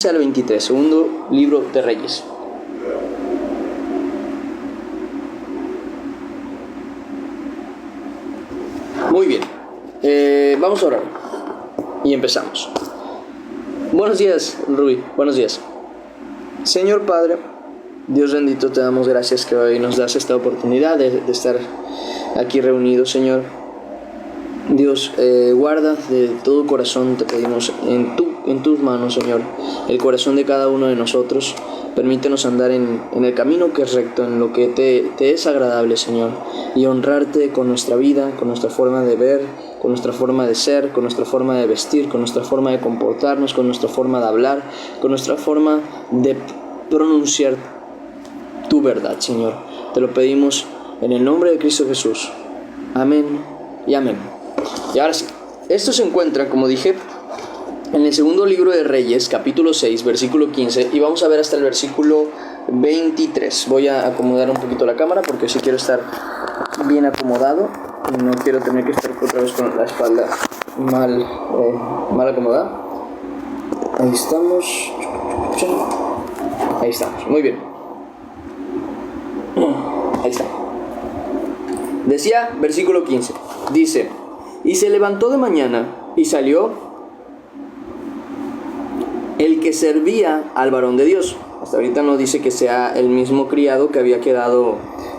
Al 23, segundo libro de Reyes. Muy bien, vamos a orar y empezamos. Buenos días, Rubí, buenos días. Señor Padre, Dios bendito, te damos gracias que hoy nos das esta oportunidad de estar aquí reunidos, Señor. Dios, guarda de todo corazón, te pedimos en tus manos, Señor, el corazón de cada uno de nosotros. Permítenos andar en el camino que es recto, en lo que te es agradable, Señor, y honrarte con nuestra vida, con nuestra forma de ver, con nuestra forma de ser, con nuestra forma de vestir, con nuestra forma de comportarnos, con nuestra forma de hablar, con nuestra forma de pronunciar tu verdad, Señor. Te lo pedimos en el nombre de Cristo Jesús. Amén y amén. Y ahora sí, esto se encuentra, como dije, en el segundo libro de Reyes, capítulo 6, versículo 15, y vamos a ver hasta el versículo 23. Voy a acomodar un poquito la cámara porque sí quiero estar bien acomodado. No quiero tener que estar otra vez con la espalda mal acomodada. Ahí estamos. Ahí estamos, muy bien. Ahí está. Decía, versículo 15, dice: y se levantó de mañana y salió el que servía al varón de Dios. Hasta ahorita no dice que sea el mismo criado que había quedado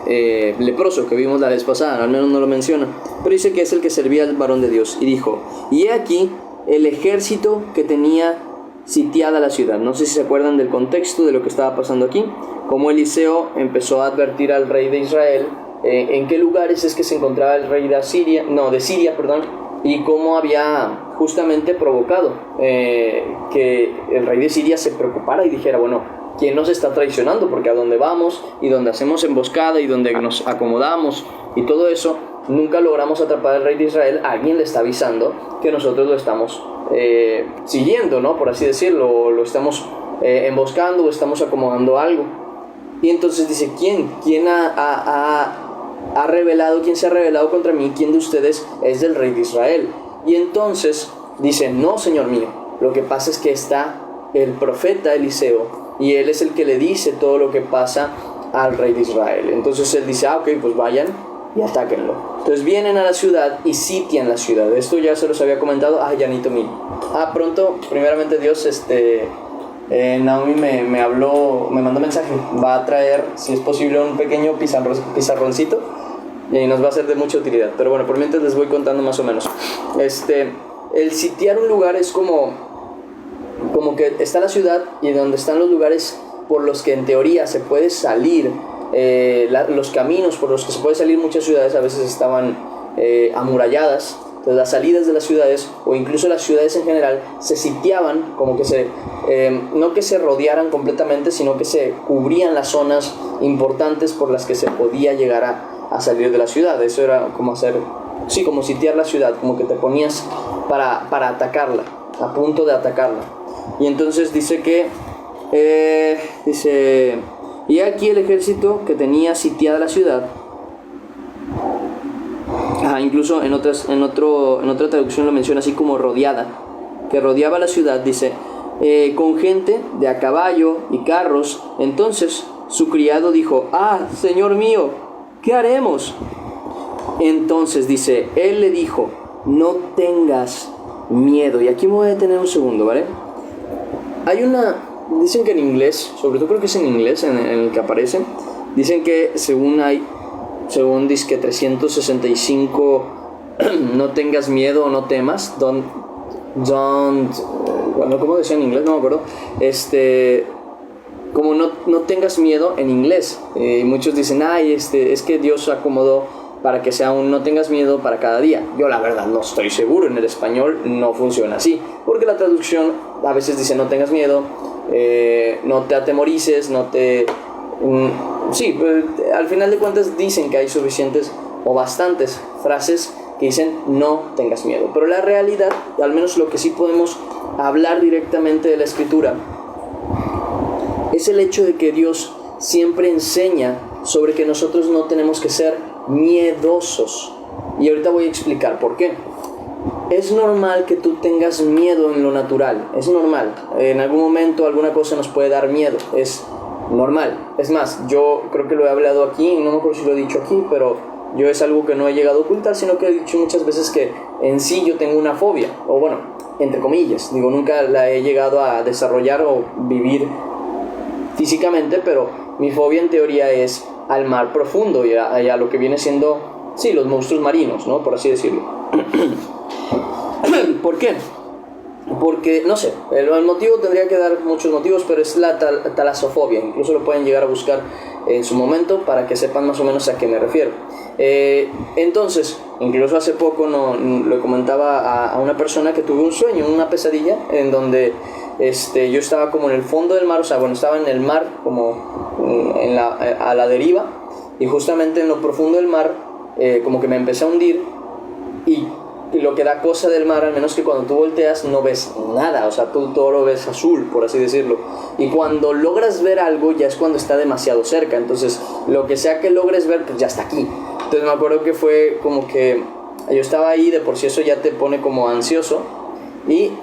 leproso, que vimos la vez pasada, al menos no lo menciona, pero dice que es el que servía al varón de Dios. Y dijo: y he aquí el ejército que tenía sitiada la ciudad. No sé si se acuerdan del contexto de lo que estaba pasando aquí, como Eliseo empezó a advertir al rey de Israel en qué lugares es que se encontraba el rey de Siria, y cómo había justamente provocado que el rey de Siria se preocupara y dijera: bueno, ¿quién nos está traicionando? Porque a donde vamos y donde hacemos emboscada y donde nos acomodamos y todo eso, nunca logramos atrapar al rey de Israel. Alguien le está avisando que nosotros lo estamos siguiendo, ¿no? Por así decirlo, lo estamos emboscando o estamos acomodando algo. Y entonces dice: ¿quién ha revelado, quién se ha revelado contra mí? ¿Quién de ustedes es del rey de Israel? Y entonces dice: no, señor mío, lo que pasa es que está el profeta Eliseo y él es el que le dice todo lo que pasa al rey de Israel. Entonces él dice: ok, pues vayan y atáquenlo. Entonces vienen a la ciudad y sitian la ciudad. Esto ya se los había comentado. Janito mío. Pronto, primeramente Dios, Naomi me habló, me mandó mensaje. Va a traer, si es posible, un pequeño pizarroncito y nos va a ser de mucha utilidad. Pero bueno, por mientras les voy contando más o menos. El sitiar un lugar es como que está la ciudad y donde están los lugares por los que en teoría se puede salir, los caminos por los que se puede salir. Muchas ciudades a veces estaban amuralladas. Entonces las salidas de las ciudades, o incluso las ciudades en general, se sitiaban, como que no que se rodearan completamente, sino que se cubrían las zonas importantes por las que se podía llegar a salir de la ciudad. Eso era como como sitiar la ciudad, como que te ponías para atacarla, a punto de atacarla. Y entonces dice que, y aquí el ejército que tenía sitiada la ciudad. Incluso en otra traducción lo menciona así como rodeada, que rodeaba la ciudad, dice, con gente de a caballo y carros. Entonces su criado dijo: señor mío, ¿qué haremos? Entonces dice, él le dijo: no tengas miedo. Y aquí me voy a detener un segundo, ¿vale? Dicen que en inglés, sobre todo creo que es en inglés en el que aparece, dicen que según dice que 365 no tengas miedo o no temas, don't, bueno, ¿cómo decía en inglés? No me acuerdo. Como no tengas miedo en inglés. Muchos dicen: es que Dios acomodó para que sea un no tengas miedo para cada día. Yo la verdad no estoy seguro. En el español no funciona así, porque la traducción a veces dice: no tengas miedo, no te atemorices, sí, al final de cuentas dicen que hay suficientes o bastantes frases que dicen no tengas miedo. Pero la realidad, al menos lo que sí podemos hablar directamente de la escritura, es el hecho de que Dios siempre enseña sobre que nosotros no tenemos que ser miedosos. Y ahorita voy a explicar por qué. es normal que tú tengas miedo en lo natural, es normal. En algún momento alguna cosa nos puede dar miedo, es normal. Es más, yo creo que lo he hablado aquí, no me acuerdo si lo he dicho aquí, pero yo es algo que no he llegado a ocultar, sino que he dicho muchas veces que en sí yo tengo una fobia, o bueno, entre comillas, digo, nunca la he llegado a desarrollar o vivir físicamente, pero mi fobia en teoría es al mar profundo y a lo que viene siendo, sí, los monstruos marinos, ¿no? Por así decirlo. ¿Por qué? Porque, no sé, el motivo tendría que dar muchos motivos, pero es la talasofobia. Incluso lo pueden llegar a buscar en su momento para que sepan más o menos a qué me refiero. Entonces, incluso hace poco le comentaba a una persona que tuve un sueño, una pesadilla, en donde yo estaba como en el fondo del mar, o sea, bueno, estaba en el mar como a la deriva, y justamente en lo profundo del mar como que me empecé a hundir, y lo que da cosa del mar, al menos que cuando tú volteas no ves nada, o sea, tú todo lo ves azul, por así decirlo, y cuando logras ver algo ya es cuando está demasiado cerca, entonces lo que sea que logres ver, pues ya está aquí. Entonces me acuerdo que fue como que yo estaba ahí, de por sí eso ya te pone como ansioso, y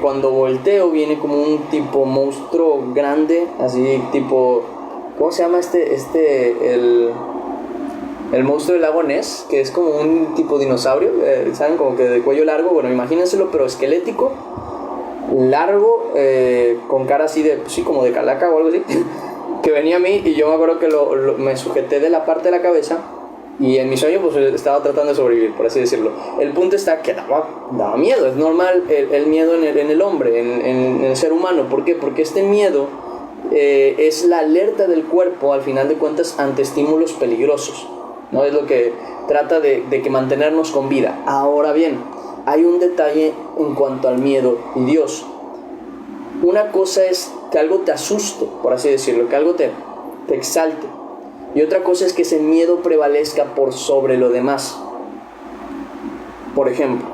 cuando volteo viene como un tipo monstruo grande, así tipo, ¿cómo se llama el monstruo del lago Ness, que es como un tipo dinosaurio, ¿saben? Como que de cuello largo, bueno, imagínenselo, pero esquelético, largo, con cara así de, sí, como de calaca o algo así, que venía a mí, y yo me acuerdo que me sujeté de la parte de la cabeza, y en mi sueño pues estaba tratando de sobrevivir, por así decirlo. El punto está que daba miedo, es normal el miedo en el hombre, en el ser humano. ¿Por qué? Porque este miedo es la alerta del cuerpo, al final de cuentas, ante estímulos peligrosos, ¿no? Es lo que trata de que mantenernos con vida. Ahora bien, hay un detalle en cuanto al miedo y Dios. Una cosa es que algo te asuste, por así decirlo, que algo te exalte, y otra cosa es que ese miedo prevalezca por sobre lo demás. Por ejemplo,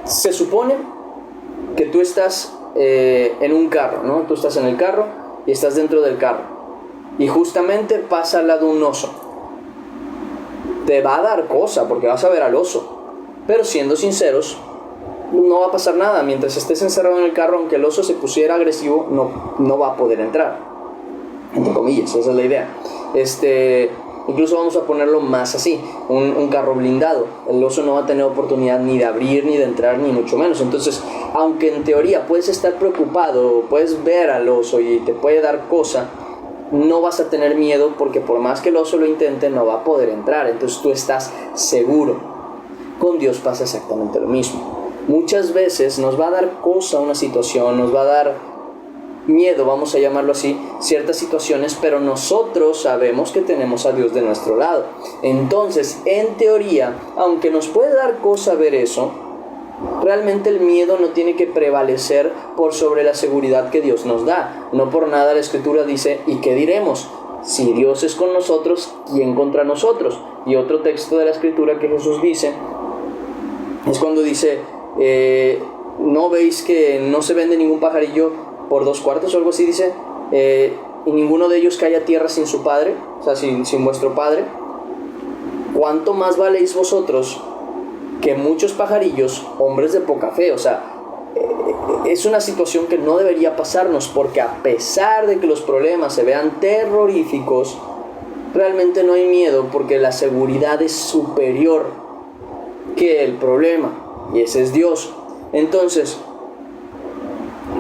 se supone que tú estás en un carro, ¿no? Tú estás en el carro y estás dentro del carro, y justamente pasa al lado un oso. Te va a dar cosa porque vas a ver al oso, pero siendo sinceros, no va a pasar nada. Mientras estés encerrado en el carro, aunque el oso se pusiera agresivo, no va a poder entrar, entre comillas, esa es la idea. Incluso vamos a ponerlo más así, un carro blindado, el oso no va a tener oportunidad ni de abrir, ni de entrar, ni mucho menos. Entonces, aunque en teoría puedes estar preocupado, puedes ver al oso y te puede dar cosa, no vas a tener miedo, porque por más que el oso lo intente, no va a poder entrar. Entonces tú estás seguro. Con Dios pasa exactamente lo mismo. Muchas veces nos va a dar cosa una situación, nos va a dar miedo, vamos a llamarlo así, ciertas situaciones, pero nosotros sabemos que tenemos a Dios de nuestro lado. Entonces, en teoría, aunque nos puede dar cosa ver eso, realmente el miedo no tiene que prevalecer por sobre la seguridad que Dios nos da. No por nada la Escritura dice, ¿y qué diremos? Si Dios es con nosotros, ¿quién contra nosotros? Y otro texto de la Escritura que Jesús dice, es cuando dice, ¿no veis que no se vende ningún pajarillo por 2 cuartos o algo así? Dice, y ninguno de ellos cae a tierra sin su padre, o sea, sin vuestro padre. ¿Cuánto más valéis vosotros que muchos pajarillos, hombres de poca fe? O sea, es una situación que no debería pasarnos, porque a pesar de que los problemas se vean terroríficos, realmente no hay miedo, porque la seguridad es superior que el problema, y ese es Dios. Entonces,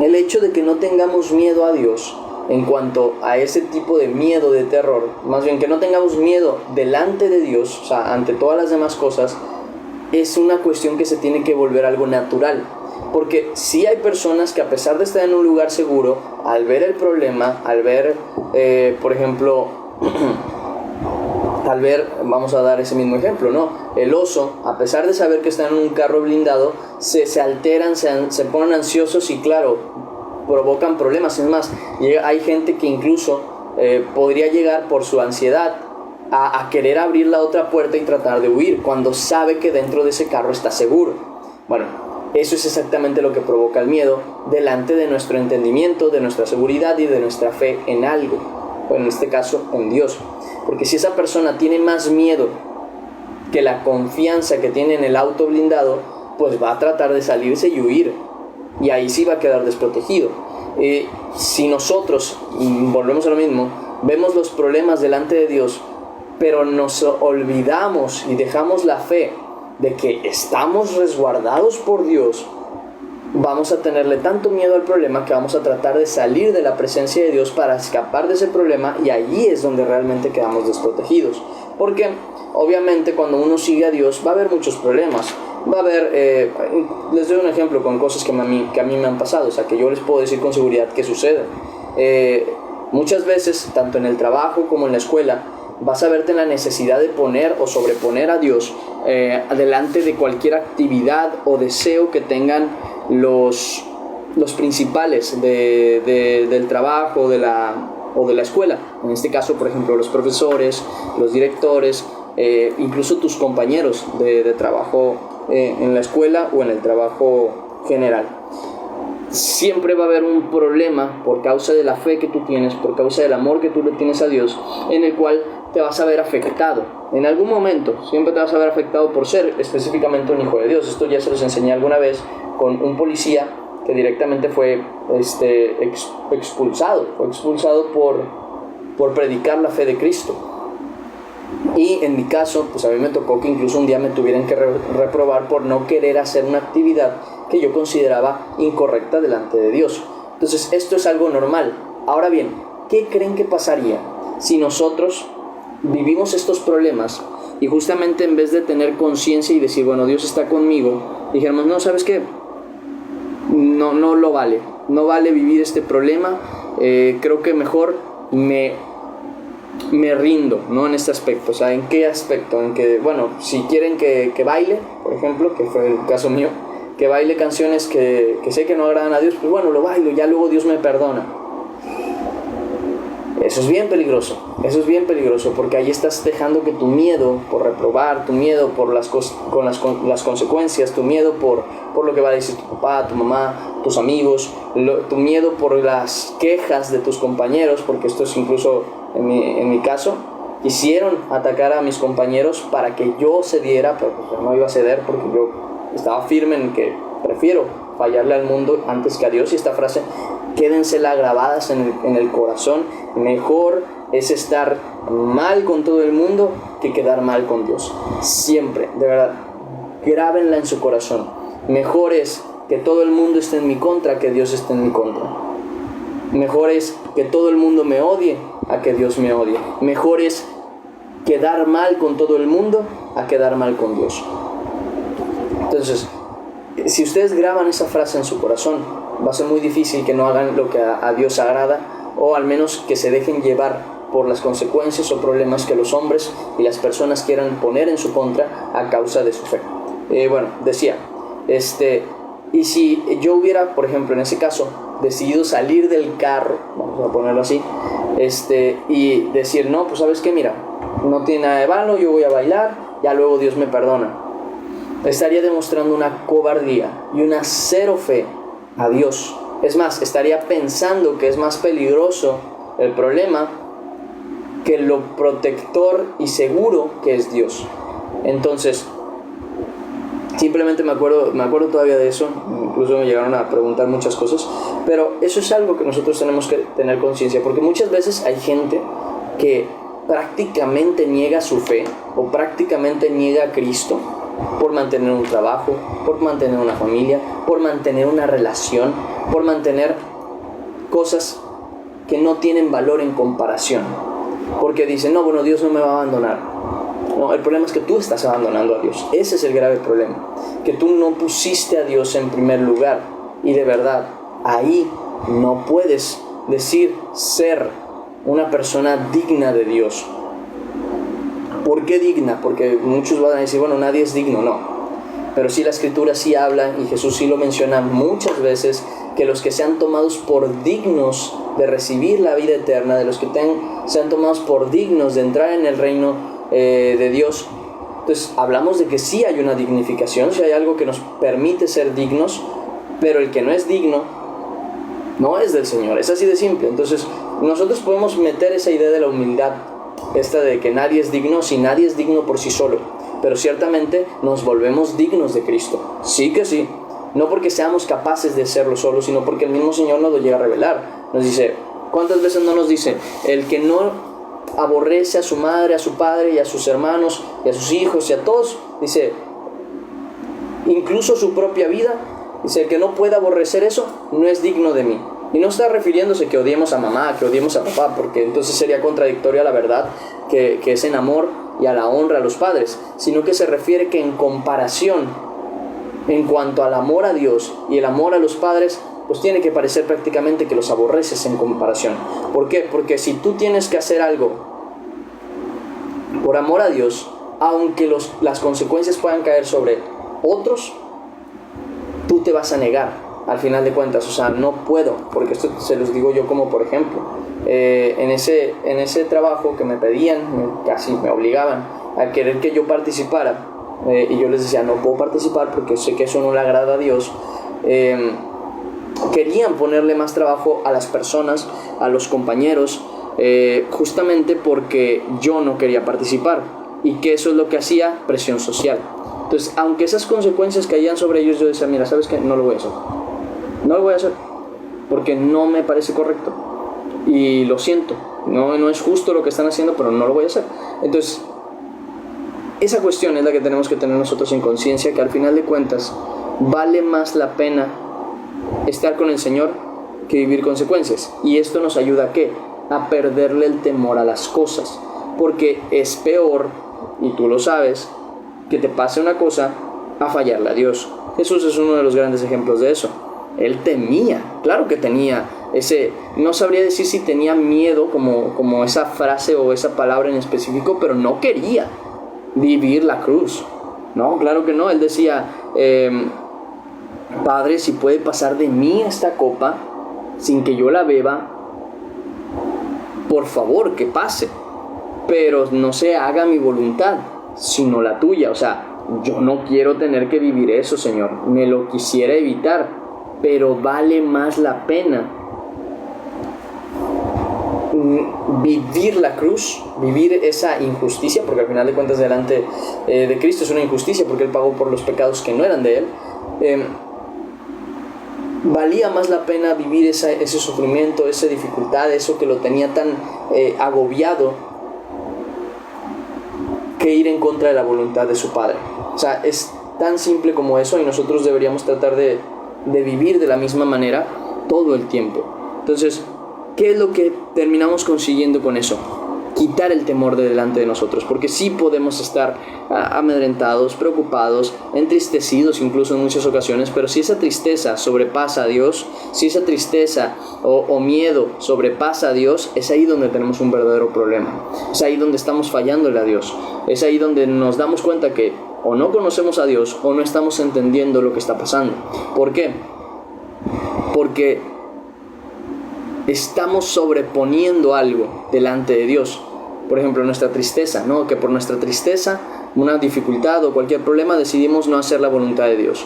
el hecho de que no tengamos miedo a Dios en cuanto a ese tipo de miedo, de terror, más bien que no tengamos miedo delante de Dios, o sea, ante todas las demás cosas, es una cuestión que se tiene que volver algo natural. Porque sí hay personas que, a pesar de estar en un lugar seguro, al ver el problema, al ver, por ejemplo, al ver, vamos a dar ese mismo ejemplo, ¿no? El oso, a pesar de saber que está en un carro blindado, se alteran, se ponen ansiosos y, claro, provocan problemas. Es más, hay gente que incluso podría llegar por su ansiedad a querer abrir la otra puerta y tratar de huir, cuando sabe que dentro de ese carro está seguro. Bueno, eso es exactamente lo que provoca el miedo delante de nuestro entendimiento, de nuestra seguridad y de nuestra fe en algo, o en este caso en Dios. Porque si esa persona tiene más miedo que la confianza que tiene en el auto blindado, pues va a tratar de salirse y huir. Y ahí sí va a quedar desprotegido. Si nosotros, volvemos a lo mismo, vemos los problemas delante de Dios, pero nos olvidamos y dejamos la fe de que estamos resguardados por Dios, vamos a tenerle tanto miedo al problema que vamos a tratar de salir de la presencia de Dios para escapar de ese problema, y allí es donde realmente quedamos desprotegidos. Porque obviamente cuando uno sigue a Dios va a haber muchos problemas. Va a haber, les doy un ejemplo con cosas que a mí me han pasado, o sea, que yo les puedo decir con seguridad que suceden. Muchas veces, tanto en el trabajo como en la escuela, vas a verte en la necesidad de poner o sobreponer a Dios delante de cualquier actividad o deseo que tengan los principales del trabajo o de la escuela. En este caso, por ejemplo, los profesores, los directores, incluso tus compañeros de trabajo en la escuela o en el trabajo general. Siempre va a haber un problema por causa de la fe que tú tienes, por causa del amor que tú le tienes a Dios, en el cual te vas a ver afectado. En algún momento siempre te vas a ver afectado por ser específicamente un hijo de Dios. Esto ya se los enseñé alguna vez con un policía que directamente fue expulsado por predicar la fe de Cristo. Y en mi caso, pues a mí me tocó que incluso un día me tuvieran que reprobar por no querer hacer una actividad que yo consideraba incorrecta delante de Dios. Entonces esto es algo normal. Ahora bien, ¿qué creen que pasaría si nosotros vivimos estos problemas y justamente en vez de tener conciencia y decir, bueno, Dios está conmigo, dijéramos, no, ¿sabes qué? No lo vale. No vale vivir este problema. Creo que mejor me rindo, ¿no? En este aspecto. O sea, ¿en qué aspecto? En que, bueno, si quieren que baile, por ejemplo, que fue el caso mío, que baile canciones que sé que no agradan a Dios, pues bueno, lo bailo, ya luego Dios me perdona. Eso es bien peligroso, porque ahí estás dejando que tu miedo por reprobar, tu miedo por las consecuencias, tu miedo por lo que va a decir tu papá, tu mamá, tus amigos, tu miedo por las quejas de tus compañeros, porque esto es incluso en mi caso, quisieron atacar a mis compañeros para que yo cediera, pero pues no iba a ceder porque yo estaba firme en que prefiero fallarle al mundo antes que a Dios. Y esta frase, quédensela grabadas en el corazón: mejor es estar mal con todo el mundo que quedar mal con Dios. Siempre, de verdad, grábenla en su corazón. Mejor es que todo el mundo esté en mi contra que Dios esté en mi contra. Mejor es que todo el mundo me odie a que Dios me odie. Mejor es quedar mal con todo el mundo a quedar mal con Dios. Entonces, si ustedes graban esa frase en su corazón, va a ser muy difícil que no hagan lo que a Dios agrada, o al menos que se dejen llevar por las consecuencias o problemas que los hombres y las personas quieran poner en su contra a causa de su fe. Bueno, decía, y si yo hubiera, por ejemplo, en ese caso, decidido salir del carro, vamos a ponerlo así, y decir, no, pues ¿sabes qué? Mira, no tiene nada de malo, yo voy a bailar, ya luego Dios me perdona. Estaría demostrando una cobardía y una cero fe a Dios. Es más, estaría pensando que es más peligroso el problema que lo protector y seguro que es Dios. Entonces, simplemente me acuerdo todavía de eso. Incluso me llegaron a preguntar muchas cosas, pero eso es algo que nosotros tenemos que tener conciencia, porque muchas veces hay gente que prácticamente niega su fe o prácticamente niega a Cristo por mantener un trabajo, por mantener una familia, por mantener una relación, por mantener cosas que no tienen valor en comparación, porque dicen, no, bueno, Dios no me va a abandonar. No, el problema es que tú estás abandonando a Dios. Ese es el grave problema, que tú no pusiste a Dios en primer lugar. Y de verdad, ahí no puedes decir ser una persona digna de Dios. ¿Por qué digna? Porque muchos van a decir, bueno, nadie es digno. No, pero sí la Escritura sí habla, y Jesús sí lo menciona muchas veces, que los que sean tomados por dignos de recibir la vida eterna, de los que sean tomados por dignos de entrar en el reino de Dios. Entonces hablamos de que sí hay una dignificación, sí hay algo que nos permite ser dignos, pero el que no es digno no es del Señor. Es así de simple. Entonces nosotros podemos meter esa idea de la humildad, esta de que nadie es digno, si nadie es digno por sí solo, pero ciertamente nos volvemos dignos de Cristo. Sí que sí. No porque seamos capaces de hacerlo solos, sino porque el mismo Señor nos lo llega a revelar. Nos dice, ¿cuántas veces no nos dice? El que no aborrece a su madre, a su padre y a sus hermanos y a sus hijos y a todos, dice, incluso su propia vida, dice, el que no pueda aborrecer eso, no es digno de mí. Y no está refiriéndose que odiemos a mamá, que odiemos a papá, porque entonces sería contradictorio a la verdad que es en amor y a la honra a los padres, sino que se refiere que en comparación, en cuanto al amor a Dios y el amor a los padres, pues tiene que parecer prácticamente que los aborreces en comparación. ¿Por qué? Porque si tú tienes que hacer algo por amor a Dios, aunque las consecuencias puedan caer sobre otros, tú te vas a negar al final de cuentas. O sea, no puedo, porque esto se los digo yo como por ejemplo, en ese trabajo que me pedían, casi me obligaban a querer que yo participara, y yo les decía, no puedo participar porque sé que eso no le agrada a Dios. Querían ponerle más trabajo a las personas, a los compañeros, justamente porque yo no quería participar, y que eso es lo que hacía presión social. Entonces, aunque esas consecuencias caían sobre ellos, yo decía, mira, ¿sabes qué? No lo voy a hacer. No lo voy a hacer porque no me parece correcto y lo siento, no es justo lo que están haciendo, pero no lo voy a hacer. Entonces, esa cuestión es la que tenemos que tener nosotros en conciencia, que al final de cuentas vale más la pena estar con el Señor que vivir consecuencias. Y esto nos ayuda ¿a qué? A perderle el temor a las cosas, porque es peor, y tú lo sabes, que te pase una cosa a fallarle a Dios. Jesús es uno de los grandes ejemplos de eso. Él temía, claro que tenía ese, no sabría decir si tenía miedo como esa frase o esa palabra en específico, pero no quería vivir la cruz. No, claro que no. Él decía, Padre, si puede pasar de mí esta copa sin que yo la beba, por favor que pase, pero no se haga mi voluntad sino la tuya. O sea, yo no quiero tener que vivir eso, Señor, me lo quisiera evitar, pero vale más la pena vivir la cruz, vivir esa injusticia, porque al final de cuentas delante de Cristo es una injusticia, porque Él pagó por los pecados que no eran de Él. Valía más la pena vivir ese sufrimiento, esa dificultad, eso que lo tenía tan agobiado, que ir en contra de la voluntad de su Padre. O sea, es tan simple como eso, y nosotros deberíamos tratar de vivir de la misma manera todo el tiempo. Entonces, ¿qué es lo que terminamos consiguiendo con eso? Quitar el temor de delante de nosotros, porque sí podemos estar amedrentados, preocupados, entristecidos incluso en muchas ocasiones, pero si esa tristeza sobrepasa a Dios, si esa tristeza o miedo sobrepasa a Dios, es ahí donde tenemos un verdadero problema. Es ahí donde estamos fallándole a Dios. Es ahí donde nos damos cuenta que o no conocemos a Dios o no estamos entendiendo lo que está pasando. ¿Por qué? Porque estamos sobreponiendo algo delante de Dios. Por ejemplo, nuestra tristeza, ¿no? Que por nuestra tristeza, una dificultad o cualquier problema, decidimos no hacer la voluntad de Dios.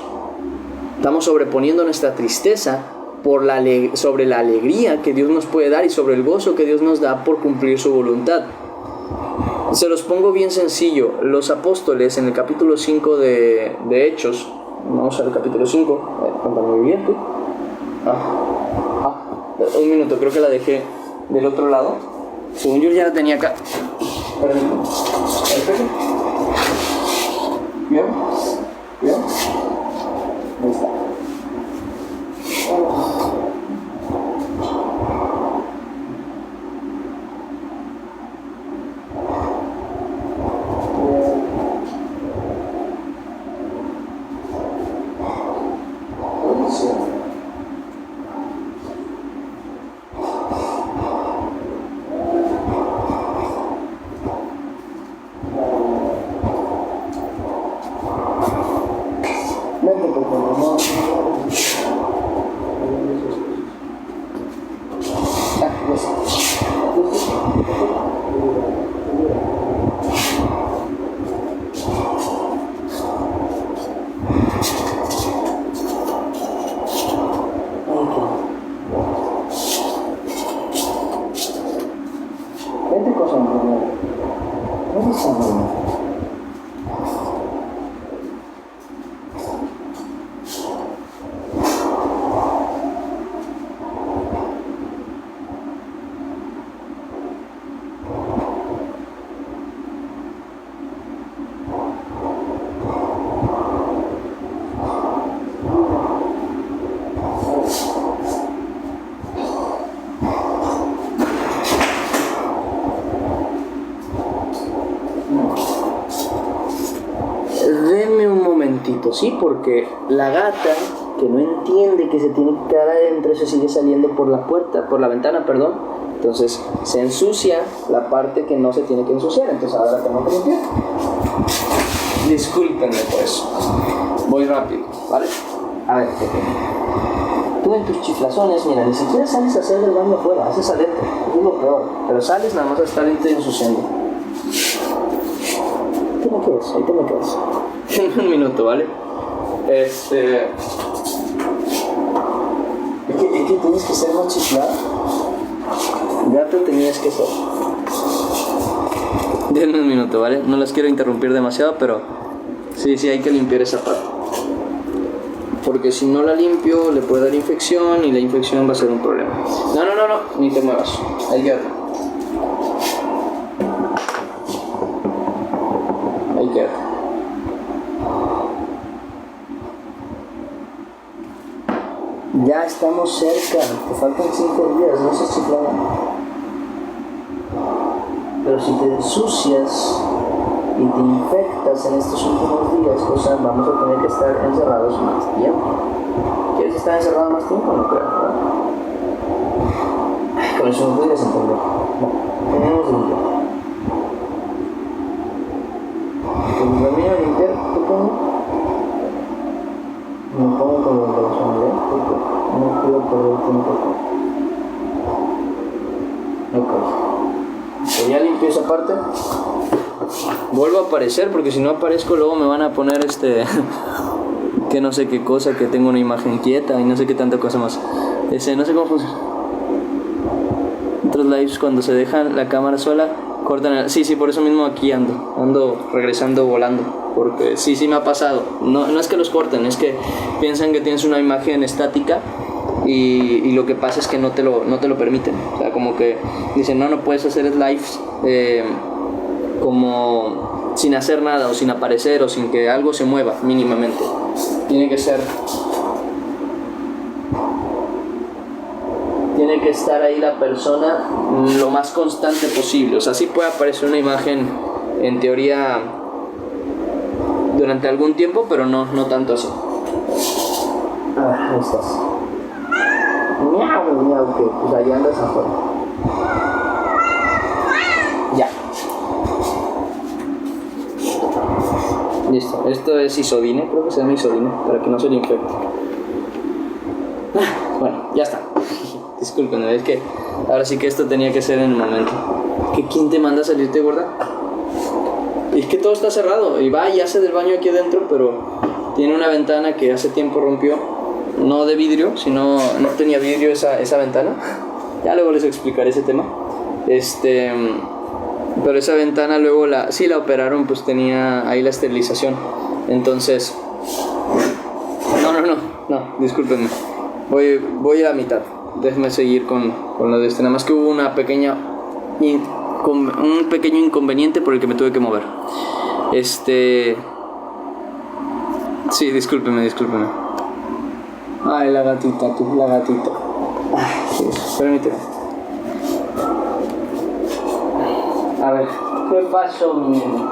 Estamos sobreponiendo nuestra tristeza sobre la alegría que Dios nos puede dar y sobre el gozo que Dios nos da por cumplir su voluntad. Se los pongo bien sencillo. Los apóstoles en el capítulo 5 de Hechos, vamos al capítulo 5, cuéntame bien tú. Un minuto, creo que la dejé del otro lado. Según yo ya la tenía acá. ¿Bien? ¿Bien? Ahí está. Sí, porque la gata, que no entiende que se tiene que quedar adentro, se sigue saliendo por la ventana, perdón. Entonces se ensucia la parte que no se tiene que ensuciar, entonces ahora tengo que limpiar. Discúlpenme por eso. Voy rápido, ¿vale? A ver, tú en tus chiflazones, mira, ni siquiera sales a hacer el baño afuera, haces adentro, es lo peor. Pero sales nada más a estar ensuciando. Ahí te me quedas. En un minuto, ¿vale? Es que tienes que ser más chiflado. Gato tenías que ser. Denme un minuto, ¿vale? No las quiero interrumpir demasiado, pero sí hay que limpiar esa parte. Porque si no la limpio, le puede dar infección y la infección va a ser un problema. No, ni te muevas. Ahí quédate. Ahí quédate. Ya estamos cerca, te faltan 5 días, no seas chiflada. Pero si te ensucias y te infectas en estos últimos días, vamos a tener que estar encerrados más tiempo. ¿Quieres estar encerrado más tiempo? No creo, ¿verdad? Con eso no puedes entender. No, tenemos que limpiar. Cuando termino de limpiar, ¿qué pongo? Me pongo con el corazón, ¿eh? Porque no quiero perder tiempo. Ok. Ya limpié esa parte. Vuelvo a aparecer porque si no aparezco luego me van a poner que no sé qué cosa, que tengo una imagen quieta y no sé qué tanta cosa más. No sé cómo funciona. Otros lives cuando se dejan la cámara sola cortan sí, por eso mismo aquí ando regresando volando, porque sí me ha pasado. No es que los corten, es que piensan que tienes una imagen estática y lo que pasa es que no te lo permiten. O sea, como que dicen, no puedes hacer lives como sin hacer nada o sin aparecer o sin que algo se mueva mínimamente. Tiene que estar ahí la persona lo más constante posible. O sea, sí puede aparecer una imagen en teoría durante algún tiempo, pero no tanto así. Ahí estás. Miau, que pues ahí andas afuera. Ya. Listo. Esto es Isodine, creo que se llama Isodine, para que no se le infecte. Bueno, ya está. Discúlpenme, es que ahora sí que esto tenía que ser en el momento. ¿Quién te manda a salirte, gorda? Y es que todo está cerrado. Y va y hace del baño aquí adentro, pero tiene una ventana que hace tiempo rompió. No de vidrio, sino no tenía vidrio esa ventana. Ya luego les explicaré ese tema. Pero esa ventana luego la operaron, pues tenía ahí la esterilización. Entonces, no, discúlpenme. Voy a la mitad. Déjenme seguir con lo de nada más que hubo un pequeño inconveniente por el que me tuve que mover. Sí, discúlpeme. Ay, la gatita. Sí, permíteme. A ver, ¿qué pasó, mi niño?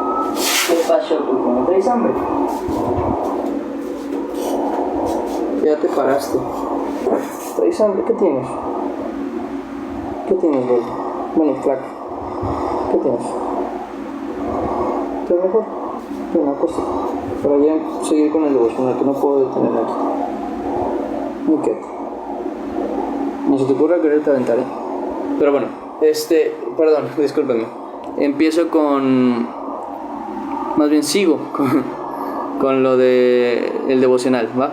¿Qué pasó, tú? ¿Me traes hambre? Ya te paraste. ¿Traes hambre? ¿Qué tienes? ¿Qué tienes, güey? Bueno, flaco. ¿Qué tienes? ¿Qué es mejor? Una cosa. Para ya seguir con el devocional, que no puedo detener aquí. Ok. No se te ocurra quererte aventar, ¿eh? Pero bueno, perdón, discúlpenme. Empiezo más bien sigo con lo de el devocional, ¿va?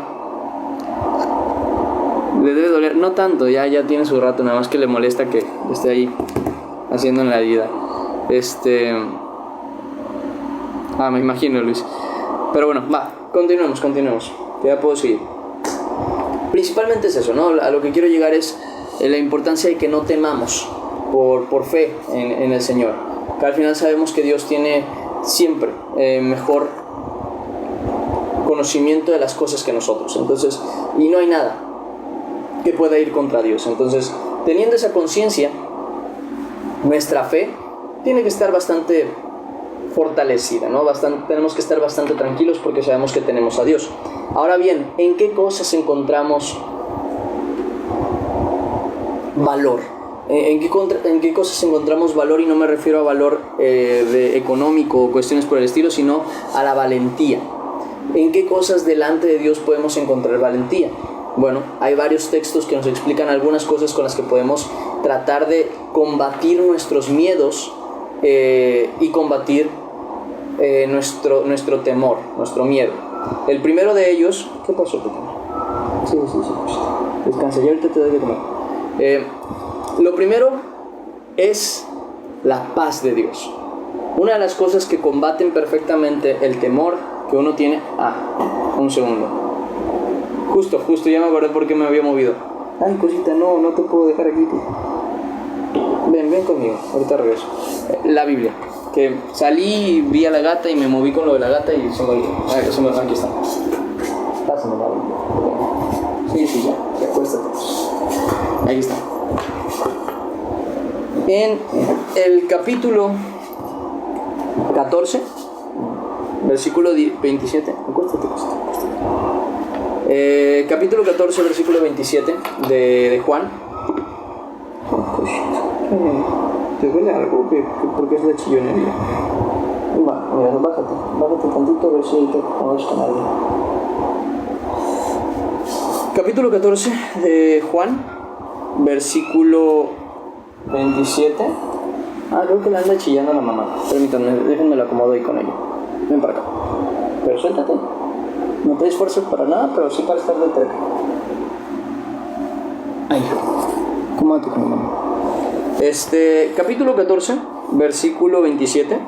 Le debe doler, no tanto, ya tiene su rato, nada más que le molesta que esté ahí haciendo en la herida. Me imagino, Luis. Pero bueno, continuemos, que ya puedo seguir. Principalmente es eso, ¿no? A lo que quiero llegar es la importancia de que no temamos por fe en el Señor. Que al final sabemos que Dios tiene siempre mejor conocimiento de las cosas que nosotros. Entonces, y no hay nada que pueda ir contra Dios. Entonces, teniendo esa conciencia, nuestra fe tiene que estar bastante fortalecida, ¿no? Tenemos que estar bastante tranquilos porque sabemos que tenemos a Dios. Ahora bien, ¿en qué cosas encontramos valor? ¿En qué cosas encontramos valor? Y no me refiero a valor económico o cuestiones por el estilo, sino a la valentía. ¿En qué cosas delante de Dios podemos encontrar valentía? Bueno, hay varios textos que nos explican algunas cosas con las que podemos tratar de combatir nuestros miedos y combatir nuestro temor, nuestro miedo. El primero de ellos... ¿Qué pasó, pequeño? Sí. Descansa, ya ahorita te doy de comer. Lo primero es la paz de Dios. Una de las cosas que combaten perfectamente el temor que uno tiene... un segundo. Justo, ya me acordé por qué me había movido. Ay, cosita, no te puedo dejar aquí. Ven conmigo, ahorita regreso. La Biblia. Que salí, vi a la gata y me moví con lo de la gata y se me olvidó. Aquí está. Pásame la Biblia. Sí, ya acuéstate. Ahí está. En el capítulo 14, versículo 27. Acuéstate. Capítulo 14, versículo 27 de Juan. ¿Te duele algo? ¿Por qué es la chillonería? Mira, bájate tantito a ver si te conoces con alguien. Capítulo 14 de Juan, versículo 27. Creo que le anda chillando a la mamá. Permítanme, déjenme la acomodo ahí con ella. Ven para acá. Pero suéltate. No te esfuerces para nada, pero sí para estar de cerca. Ahí. Acomódate con la mamá. Capítulo 14, versículo 27.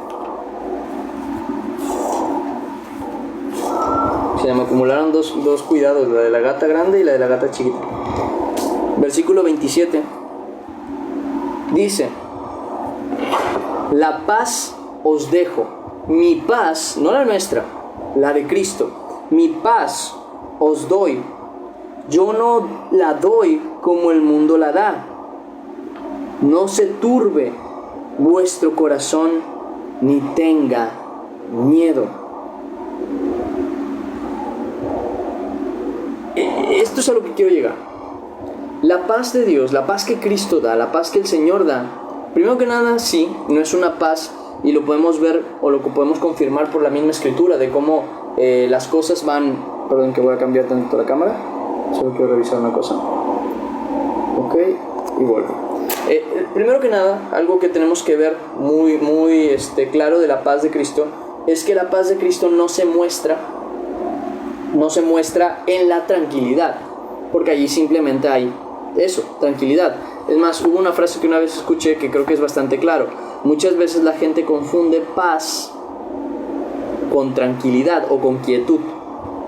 Se me acumularon dos cuidados, la de la gata grande y la de la gata chiquita. Versículo 27 dice: la paz os dejo, mi paz, no la nuestra, la de Cristo, mi paz os doy, yo no la doy como el mundo la da. No se turbe vuestro corazón ni tenga miedo. Esto es a lo que quiero llegar. La paz de Dios, la paz que Cristo da, la paz que el Señor da, primero que nada, sí, no es una paz, y lo podemos ver o lo que podemos confirmar por la misma escritura de cómo las cosas van. Perdón que voy a cambiar tanto la cámara, solo quiero revisar una cosa. Ok, y vuelvo. Primero que nada, algo que tenemos que ver muy claro de la paz de Cristo es que la paz de Cristo no se muestra en la tranquilidad, porque allí simplemente hay eso, tranquilidad. Es más, hubo una frase que una vez escuché que creo que es bastante claro. Muchas veces la gente confunde paz con tranquilidad o con quietud.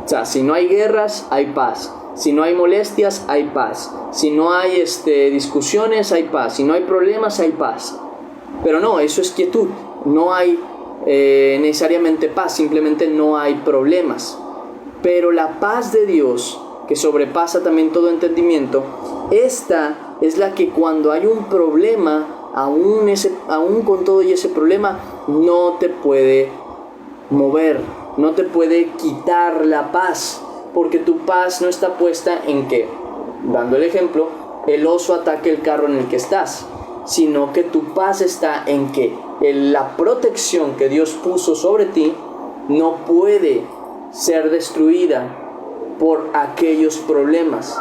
O sea, si no hay guerras, hay paz. Si no hay molestias, hay paz. Si no hay discusiones, hay paz. Si no hay problemas, hay paz. Pero no, eso es quietud. No hay necesariamente paz, simplemente no hay problemas. Pero la paz de Dios, que sobrepasa también todo entendimiento, esta es la que cuando hay un problema, aún con todo y ese problema, no te puede mover, no te puede quitar la paz. Porque tu paz no está puesta en que, dando el ejemplo, el oso ataque el carro en el que estás, sino que tu paz está en que la protección que Dios puso sobre ti no puede ser destruida por aquellos problemas.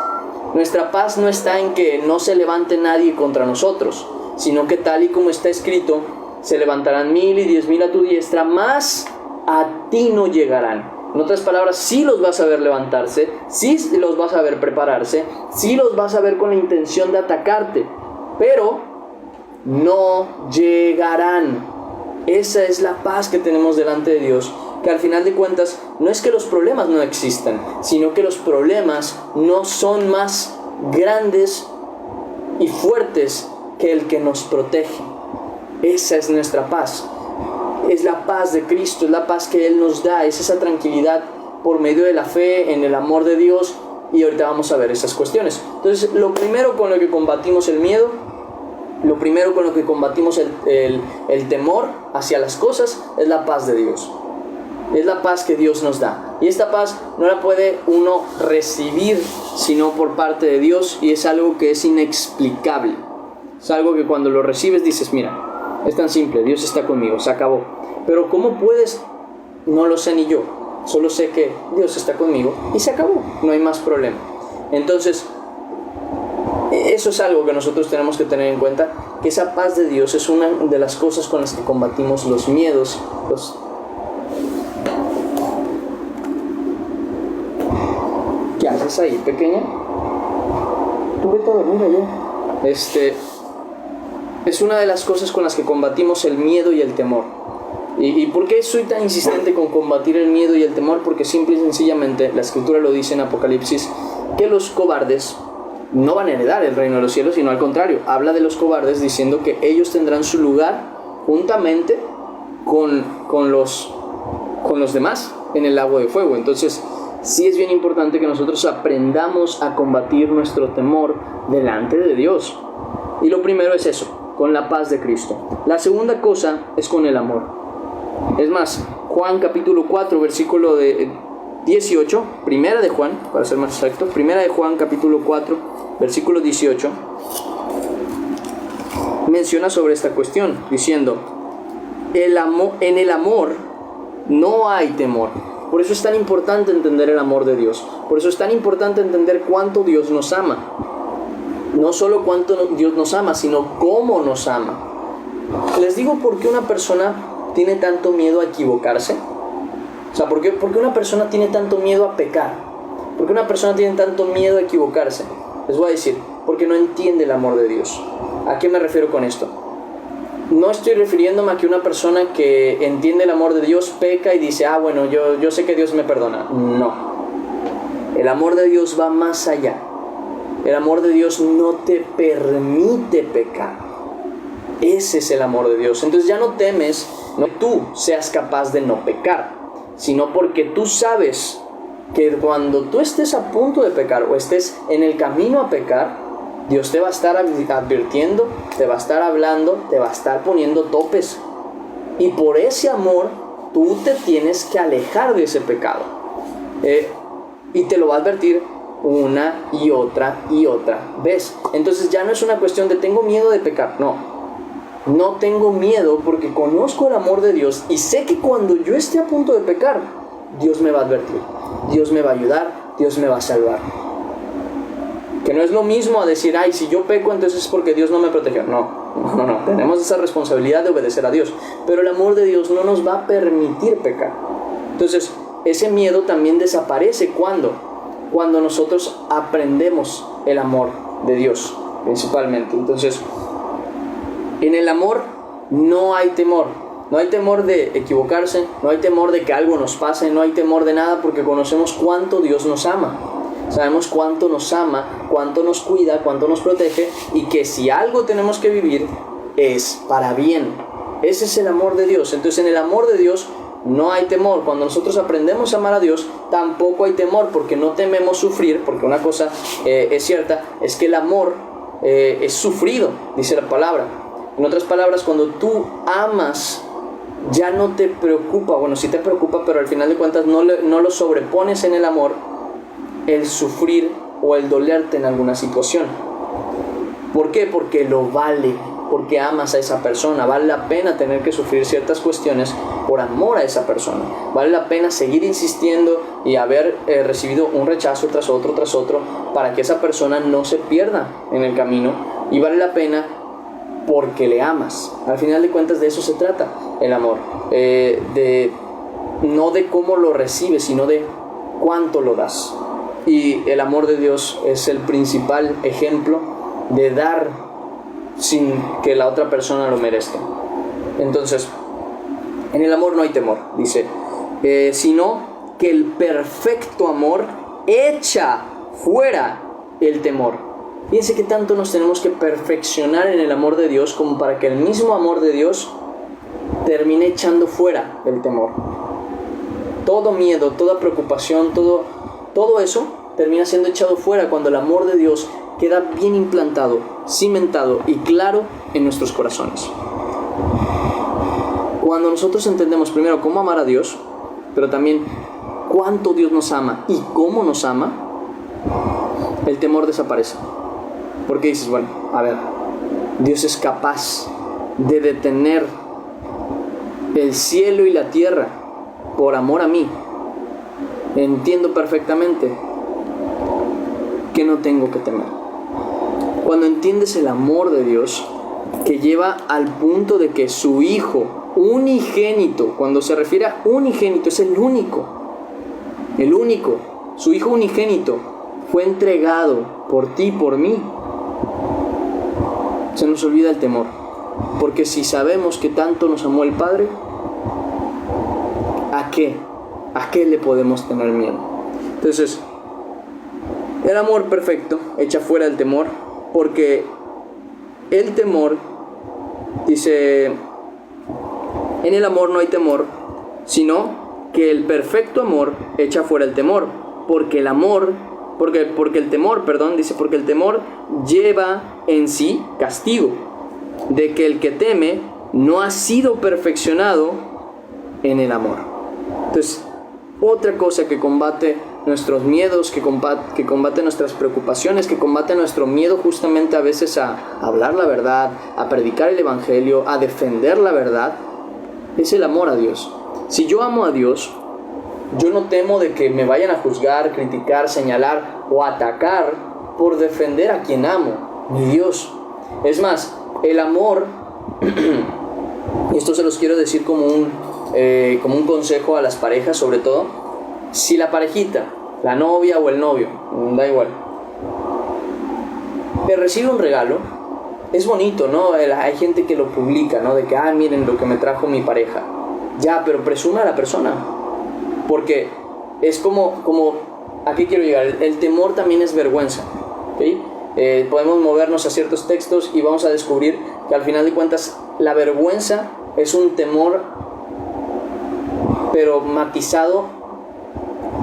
Nuestra paz no está en que no se levante nadie contra nosotros, sino que tal y como está escrito, se levantarán 1000 y 10,000 a tu diestra, mas a ti no llegarán. En otras palabras, sí los vas a ver levantarse, sí los vas a ver prepararse, sí los vas a ver con la intención de atacarte, pero no llegarán. Esa es la paz que tenemos delante de Dios, que al final de cuentas no es que los problemas no existan, sino que los problemas no son más grandes y fuertes que el que nos protege. Esa es nuestra paz. Es la paz de Cristo, es la paz que Él nos da, es esa tranquilidad por medio de la fe en el amor de Dios, y ahorita vamos a ver esas cuestiones. Entonces, lo primero con lo que combatimos el miedo lo primero con lo que combatimos el temor hacia las cosas es la paz de Dios. Es la paz que Dios nos da. Y esta paz no la puede uno recibir sino por parte de Dios, y es algo que es inexplicable. Es algo que cuando lo recibes dices, mira, es tan simple, Dios está conmigo, se acabó. Pero ¿cómo puedes? No lo sé ni yo. Solo sé que Dios está conmigo y se acabó. No hay más problema. Entonces, eso es algo que nosotros tenemos que tener en cuenta, que esa paz de Dios es una de las cosas con las que combatimos los miedos, ¿Qué haces ahí, pequeña? Tú vete a dormir allá. Es una de las cosas con las que combatimos el miedo y el temor. ¿Y por qué soy tan insistente con combatir el miedo y el temor? Porque simple y sencillamente la Escritura lo dice en Apocalipsis, que los cobardes no van a heredar el reino de los cielos, sino al contrario, habla de los cobardes diciendo que ellos tendrán su lugar juntamente con los demás en el lago de fuego. Entonces, sí es bien importante que nosotros aprendamos a combatir nuestro temor delante de Dios. Y lo primero es eso, con la paz de Cristo. La segunda cosa es con el amor. Es más, Juan capítulo 4, versículo de 18, primera de Juan, para ser más exacto, primera de Juan capítulo 4, versículo 18, menciona sobre esta cuestión, diciendo, en el amor no hay temor. Por eso es tan importante entender el amor de Dios. Por eso es tan importante entender cuánto Dios nos ama. No solo cuánto Dios nos ama, sino cómo nos ama. Les digo por qué una persona tiene tanto miedo a equivocarse. O sea, ¿por qué una persona tiene tanto miedo a pecar? ¿Por qué una persona tiene tanto miedo a equivocarse? Les voy a decir, porque no entiende el amor de Dios. ¿A qué me refiero con esto? No estoy refiriéndome a que una persona que entiende el amor de Dios peca y dice, bueno, yo sé que Dios me perdona. No. El amor de Dios va más allá. El amor de Dios no te permite pecar. Ese es el amor de Dios. Entonces ya no temes, no que tú seas capaz de no pecar, sino porque tú sabes que cuando tú estés a punto de pecar o estés en el camino a pecar, Dios te va a estar advirtiendo, te va a estar hablando, te va a estar poniendo topes. Y por ese amor, tú te tienes que alejar de ese pecado. Y te lo va a advertir una y otra vez. Entonces ya no es una cuestión de tengo miedo de pecar. No tengo miedo porque conozco el amor de Dios y sé que cuando yo esté a punto de pecar, Dios me va a advertir, Dios me va a ayudar, Dios me va a salvar. Que no es lo mismo a decir, si yo peco entonces es porque Dios no me protegió. No. Tenemos esa responsabilidad de obedecer a Dios. Pero el amor de Dios no nos va a permitir pecar. Entonces, ese miedo también desaparece cuando nosotros aprendemos el amor de Dios, principalmente. Entonces, en el amor no hay temor. No hay temor de equivocarse, no hay temor de que algo nos pase, no hay temor de nada porque conocemos cuánto Dios nos ama. Sabemos cuánto nos ama, cuánto nos cuida, cuánto nos protege y que si algo tenemos que vivir es para bien. Ese es el amor de Dios. Entonces en el amor de Dios no hay temor. Cuando nosotros aprendemos a amar a Dios tampoco hay temor porque no tememos sufrir, porque una cosa es cierta, es que el amor es sufrido, dice la palabra. En otras palabras, cuando tú amas ya no te preocupa, bueno sí te preocupa, pero al final de cuentas no lo sobrepones en el amor el sufrir o el dolerte en alguna situación. ¿Por qué? Porque lo vale, porque amas a esa persona. Vale la pena tener que sufrir ciertas cuestiones por amor a esa persona. Vale la pena seguir insistiendo y haber recibido un rechazo tras otro para que esa persona no se pierda en el camino. Y vale la pena porque le amas. Al final de cuentas de eso se trata el amor. No de cómo lo recibes, sino de cuánto lo das. Y el amor de Dios es el principal ejemplo de dar sin que la otra persona lo merezca. Entonces, en el amor no hay temor, dice, sino que el perfecto amor echa fuera el temor. Fíjense que tanto nos tenemos que perfeccionar en el amor de Dios como para que el mismo amor de Dios termine echando fuera el temor. Todo miedo, toda preocupación, todo eso termina siendo echado fuera cuando el amor de Dios queda bien implantado, cimentado y claro en nuestros corazones. Cuando nosotros entendemos primero cómo amar a Dios, pero también cuánto Dios nos ama y cómo nos ama, el temor desaparece. Porque dices, bueno, a ver, Dios es capaz de detener el cielo y la tierra por amor a mí. Entiendo perfectamente que no tengo que temer. Cuando entiendes el amor de Dios, que lleva al punto de que su Hijo unigénito, cuando se refiere a unigénito, es el único, su Hijo unigénito fue entregado por ti y por mí, se nos olvida el temor. Porque si sabemos que tanto nos amó el Padre, ¿a qué le podemos tener miedo? Entonces, el amor perfecto echa fuera el temor, porque el temor, dice, en el amor no hay temor, sino que el perfecto amor echa fuera el temor, porque el temor lleva en sí castigo, de que el que teme no ha sido perfeccionado en el amor. Entonces, otra cosa que combate nuestros miedos, que combate nuestras preocupaciones, que combate nuestro miedo justamente a veces a hablar la verdad, a predicar el evangelio, a defender la verdad, es el amor a Dios. Si yo amo a Dios, yo no temo de que me vayan a juzgar, criticar, señalar o atacar por defender a quien amo, mi Dios. Es más, el amor, y esto se los quiero decir como un consejo a las parejas sobre todo, si la parejita, la novia o el novio, da igual, te recibe un regalo, es bonito, ¿no? Hay gente que lo publica, ¿no? De que, miren lo que me trajo mi pareja. Ya, pero presuma a la persona. Porque es como ¿a qué quiero llegar? El temor también es vergüenza, ¿okay? Podemos movernos a ciertos textos y vamos a descubrir que al final de cuentas la vergüenza es un temor, pero matizado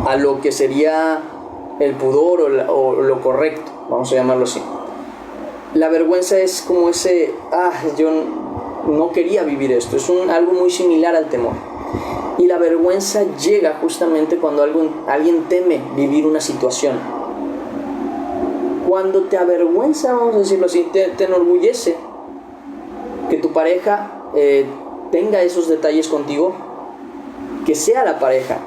a lo que sería el pudor o lo correcto, vamos a llamarlo así. La vergüenza es como ese, yo no quería vivir esto, es algo muy similar al temor. Y la vergüenza llega justamente cuando alguien teme vivir una situación. Cuando te avergüenza, vamos a decirlo así, te enorgullece que tu pareja tenga esos detalles contigo, que sea la pareja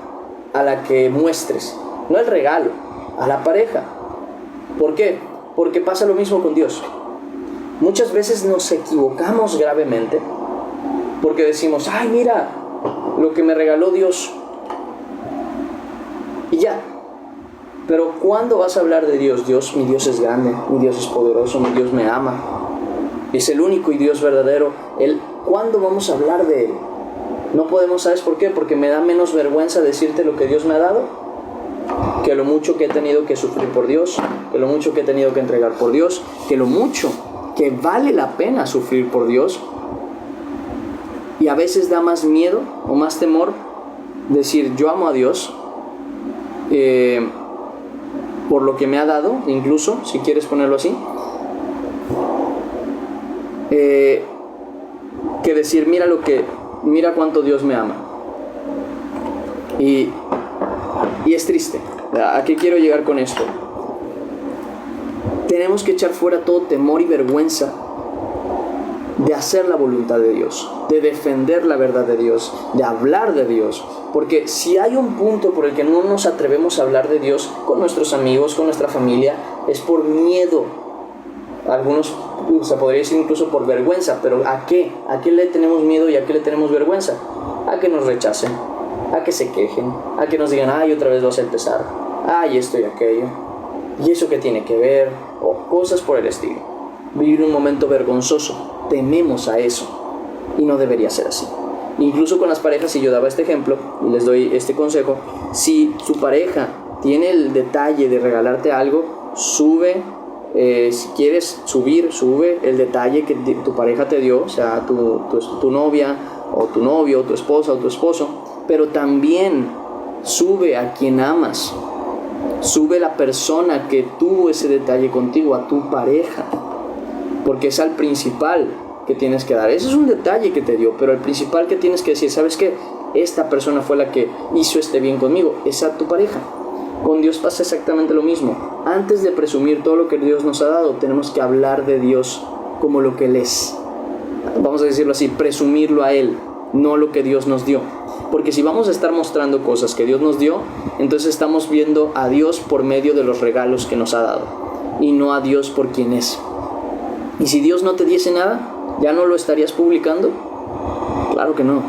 a la que muestres, no el regalo, a la pareja. ¿Por qué? Porque pasa lo mismo con Dios. Muchas veces nos equivocamos gravemente porque decimos, mira lo que me regaló Dios, y ya. Pero ¿cuándo vas a hablar de Dios? Mi Dios es grande, mi Dios es poderoso, mi Dios me ama, es el único y Dios verdadero. ¿Cuándo vamos a hablar de Él? No podemos, ¿sabes por qué? Porque me da menos vergüenza decirte lo que Dios me ha dado que lo mucho que he tenido que sufrir por Dios, que lo mucho que he tenido que entregar por Dios, que lo mucho que vale la pena sufrir por Dios. Y a veces da más miedo o más temor decir yo amo a Dios por lo que me ha dado, incluso si quieres ponerlo así, que decir mira cuánto Dios me ama. Y es triste. ¿A qué quiero llegar con esto? Tenemos que echar fuera todo temor y vergüenza de hacer la voluntad de Dios, de defender la verdad de Dios, de hablar de Dios. Porque si hay un punto por el que no nos atrevemos a hablar de Dios con nuestros amigos, con nuestra familia, es por miedo. Algunos, se podría decir incluso por vergüenza. Pero ¿a qué? ¿A qué le tenemos miedo y a qué le tenemos vergüenza? A que nos rechacen, a que se quejen, a que nos digan, otra vez vas a empezar, esto y aquello, y eso que tiene que ver, o cosas por el estilo. Vivir un momento vergonzoso, tememos a eso, y no debería ser así. Incluso con las parejas, si yo daba este ejemplo y les doy este consejo, si su pareja tiene el detalle de regalarte algo, sube, si quieres sube el detalle que tu pareja te dio, o sea, tu novia o tu novio, o tu esposa o tu esposo, pero también sube a quien amas Sube la persona que tuvo ese detalle contigo a tu pareja, porque es al principal que tienes que dar. Ese es un detalle que te dio, pero el principal que tienes que decir, ¿sabes qué? Esta persona fue la que hizo este bien conmigo, es a tu pareja. Con Dios pasa exactamente lo mismo. Antes de presumir todo lo que Dios nos ha dado, tenemos que hablar de Dios como lo que Él es. Vamos a decirlo así, presumirlo a Él, no lo que Dios nos dio. Porque si vamos a estar mostrando cosas que Dios nos dio, entonces estamos viendo a Dios por medio de los regalos que nos ha dado, y no a Dios por quien es. Y si Dios no te diese nada, ¿ya no lo estarías publicando? Claro que no.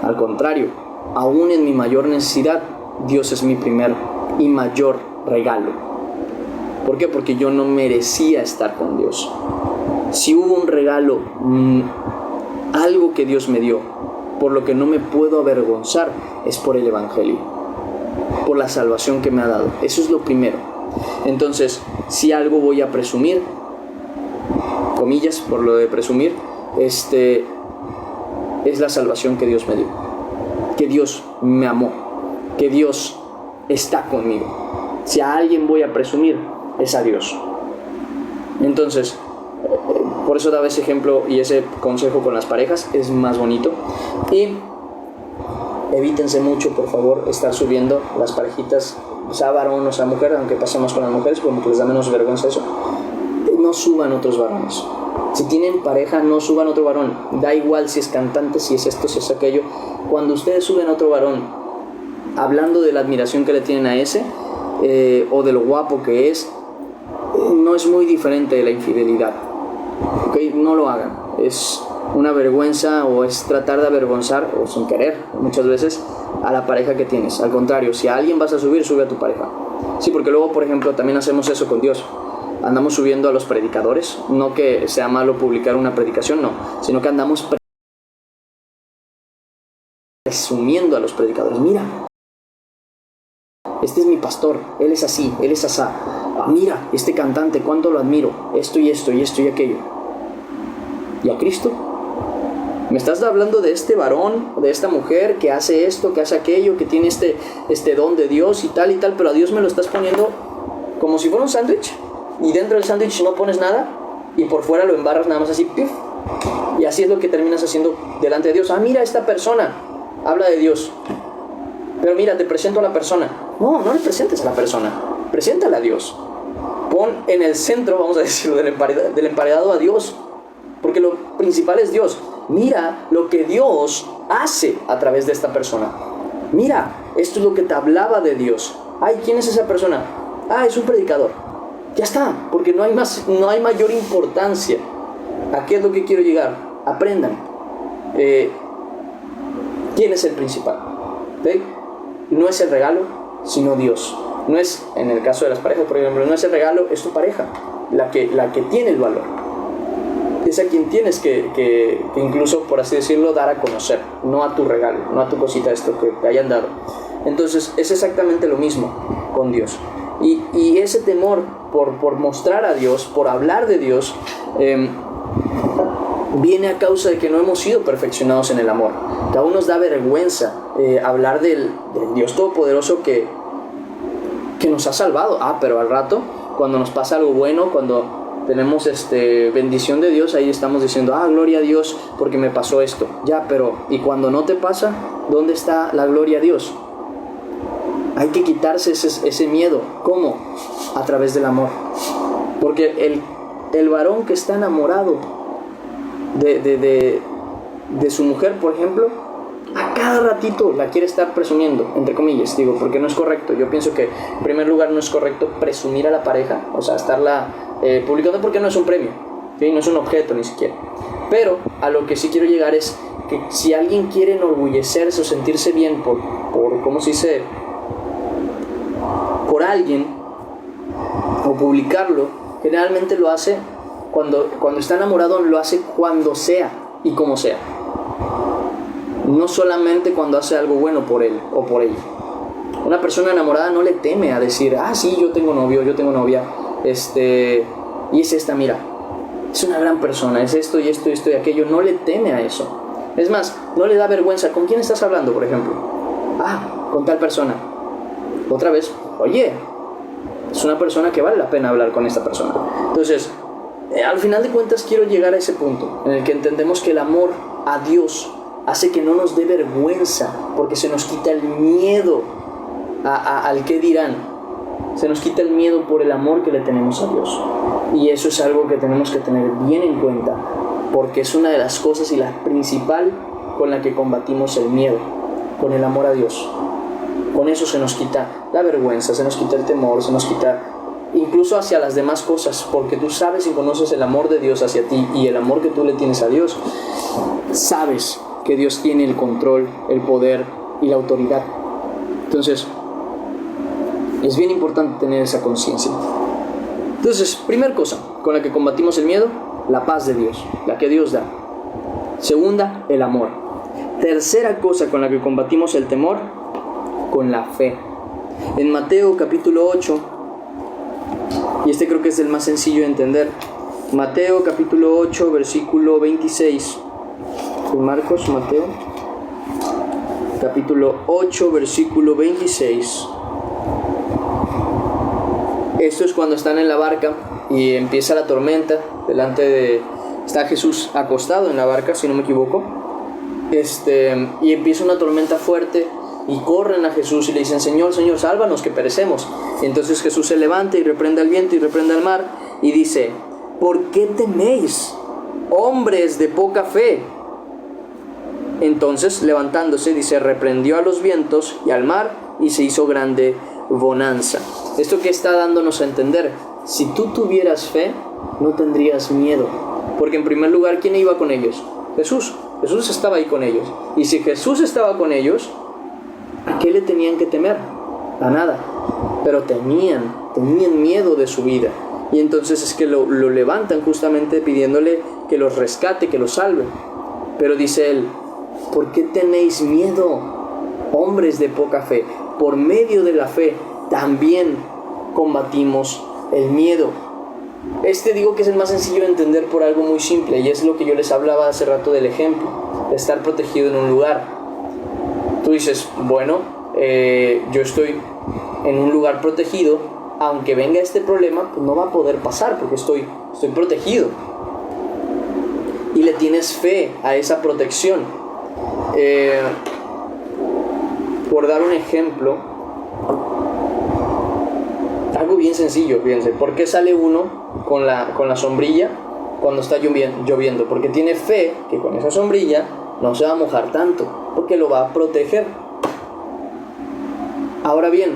Al contrario, aún en mi mayor necesidad, Dios es mi primer y mayor regalo. ¿Por qué? Porque yo no merecía estar con Dios. Si hubo un regalo, algo que Dios me dio, por lo que no me puedo avergonzar, es por el Evangelio, por la salvación que me ha dado. Eso es lo primero. Entonces, si algo voy a presumir, comillas por lo de presumir, es la salvación que Dios me dio, que Dios me amó, que Dios está conmigo. Si a alguien voy a presumir, es a Dios. Entonces, por eso daba ese ejemplo y ese consejo con las parejas, es más bonito. Y evítense mucho, por favor, estar subiendo las parejitas, sea varón o sea mujer, aunque pasemos con las mujeres, como que les da menos vergüenza eso. No suban otros varones. Si tienen pareja, no suban otro varón. Da igual si es cantante, si es esto, si es aquello. Cuando ustedes suben otro varón, hablando de la admiración que le tienen a ese, o de lo guapo que es, no es muy diferente de la infidelidad. ¿Okay? No lo hagan. Es una vergüenza, o es tratar de avergonzar, o sin querer, muchas veces, a la pareja que tienes. Al contrario, si a alguien vas a subir, sube a tu pareja. Sí, porque luego, por ejemplo, también hacemos eso con Dios. Andamos subiendo a los predicadores, no que sea malo publicar una predicación, no, sino que andamos presumiendo a los predicadores. Mira, este es mi pastor, él es así, él es asá. Mira, este cantante, cuánto lo admiro, esto y esto y esto y aquello. ¿Y a Cristo? ¿Me estás hablando de este varón, de esta mujer que hace esto, que hace aquello, que tiene este don de Dios y tal, pero a Dios me lo estás poniendo como si fuera un sándwich? Y dentro del sándwich no pones nada, y por fuera lo embarras nada más así, ¡pif! Y así es lo que terminas haciendo delante de Dios. Ah, mira, esta persona habla de Dios, pero mira, te presento a la persona. No le presentes a la persona, preséntala a Dios. Pon en el centro, vamos a decirlo, del emparedado a Dios, porque lo principal es Dios. Mira lo que Dios hace a través de esta persona. Mira, esto es lo que te hablaba de Dios. Ay, ¿quién es esa persona? Ah, es un predicador. Ya está, porque no hay mayor importancia. ¿A qué es lo que quiero llegar? Aprendan. ¿Quién es el principal? ¿Ve? No es el regalo, sino Dios. No es, en el caso de las parejas, por ejemplo, no es el regalo, es tu pareja, la que tiene el valor. Es a quien tienes que incluso, por así decirlo, dar a conocer, no a tu regalo, no a tu cosita esto que te hayan dado. Entonces, es exactamente lo mismo con Dios. Y ese temor por mostrar a Dios, por hablar de Dios, viene a causa de que no hemos sido perfeccionados en el amor. Que aún nos da vergüenza hablar del Dios Todopoderoso que nos ha salvado. Pero al rato, cuando nos pasa algo bueno, cuando tenemos bendición de Dios, ahí estamos diciendo, gloria a Dios porque me pasó esto. Ya, pero ¿y cuando no te pasa? ¿Dónde está la gloria a Dios? Hay que quitarse ese miedo. ¿Cómo? A través del amor. Porque el varón que está enamorado de su mujer, por ejemplo, a cada ratito la quiere estar presumiendo, entre comillas, digo, porque no es correcto. Yo pienso que, en primer lugar, no es correcto presumir a la pareja, o sea, estarla publicando, porque no es un premio, ¿sí? No es un objeto ni siquiera. Pero a lo que sí quiero llegar es que si alguien quiere enorgullecerse o sentirse bien por ¿cómo se dice?, por alguien, o publicarlo, generalmente lo hace cuando está enamorado, lo hace cuando sea y como sea. No solamente cuando hace algo bueno por él o por ella. Una persona enamorada no le teme a decir, sí, yo tengo novio, yo tengo novia, y es esta, mira, es una gran persona, es esto y esto y esto y aquello. No le teme a eso. Es más, no le da vergüenza. ¿Con quién estás hablando, por ejemplo? Con tal persona. Otra vez, oye, Es una persona que vale la pena hablar con esta persona. Entonces, al final de cuentas quiero llegar a ese punto en el que entendemos que el amor a Dios hace que no nos dé vergüenza, porque se nos quita el miedo al qué dirán. Se nos quita el miedo por el amor que le tenemos a Dios. Y eso es algo que tenemos que tener bien en cuenta, porque es una de las cosas y la principal con la que combatimos el miedo, con el amor a Dios. Con eso se nos quita la vergüenza, se nos quita el temor, se nos quita incluso hacia las demás cosas, porque tú sabes y conoces el amor de Dios hacia ti y el amor que tú le tienes a Dios. Sabes que Dios tiene el control, el poder y la autoridad. Entonces, es bien importante tener esa conciencia. Entonces, primera cosa con la que combatimos el miedo, la paz de Dios, la que Dios da. Segunda, el amor. Tercera cosa con la que combatimos el temor, con la fe. En Mateo capítulo 8, y este creo que es el más sencillo de entender. Mateo capítulo 8, versículo 26. Marcos, Mateo, capítulo 8, versículo 26. Esto es cuando están en la barca y empieza la tormenta. Está Jesús acostado en la barca, si no me equivoco. Y empieza una tormenta fuerte y corren a Jesús y le dicen: Señor, Señor, sálvanos que perecemos. Y entonces Jesús se levanta y reprende al viento y reprende al mar y dice: ¿por qué teméis, hombres de poca fe? Entonces, levantándose, dice, reprendió a los vientos y al mar y se hizo grande bonanza. Esto que está dándonos a entender: si tú tuvieras fe, no tendrías miedo. Porque en primer lugar, ¿quién iba con ellos? Jesús. Jesús estaba ahí con ellos. Y si Jesús estaba con ellos, ¿a qué le tenían que temer? A nada. Pero tenían miedo de su vida. Y entonces es que lo levantan justamente pidiéndole que los rescate, que los salve. Pero dice él: ¿por qué tenéis miedo, hombres de poca fe? Por medio de la fe también combatimos el miedo. Digo que es el más sencillo de entender por algo muy simple, y es lo que yo les hablaba hace rato del ejemplo, de estar protegido en un lugar. Tú dices: bueno, yo estoy en un lugar protegido, aunque venga este problema, pues no va a poder pasar porque estoy protegido. Y le tienes fe a esa protección. Por dar un ejemplo, algo bien sencillo, fíjense: ¿por qué sale uno con la sombrilla cuando está lloviendo? Porque tiene fe que con esa sombrilla no se va a mojar tanto, porque lo va a proteger. Ahora bien,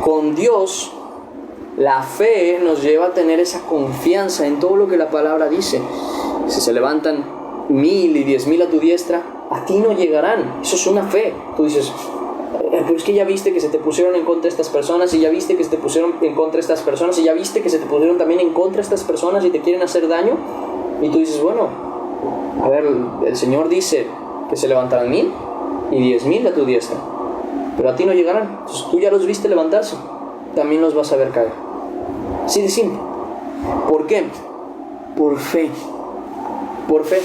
con Dios, la fe nos lleva a tener esa confianza en todo lo que la palabra dice. Si se levantan 1000 y 10,000 a tu diestra, a ti no llegarán. Eso es una fe. Tú dices: pero es que ya viste que se te pusieron en contra estas personas, y ya viste que se te pusieron en contra estas personas, y ya viste que se te pusieron también en contra estas personas y te quieren hacer daño. Y tú dices: bueno, a ver, el Señor dice que se levantarán 1000 y 10,000 a tu diestra, pero a ti no llegarán. Entonces tú ya los viste levantarse, también los vas a ver caer. Así de simple. ¿Por qué? Por fe. Por fe.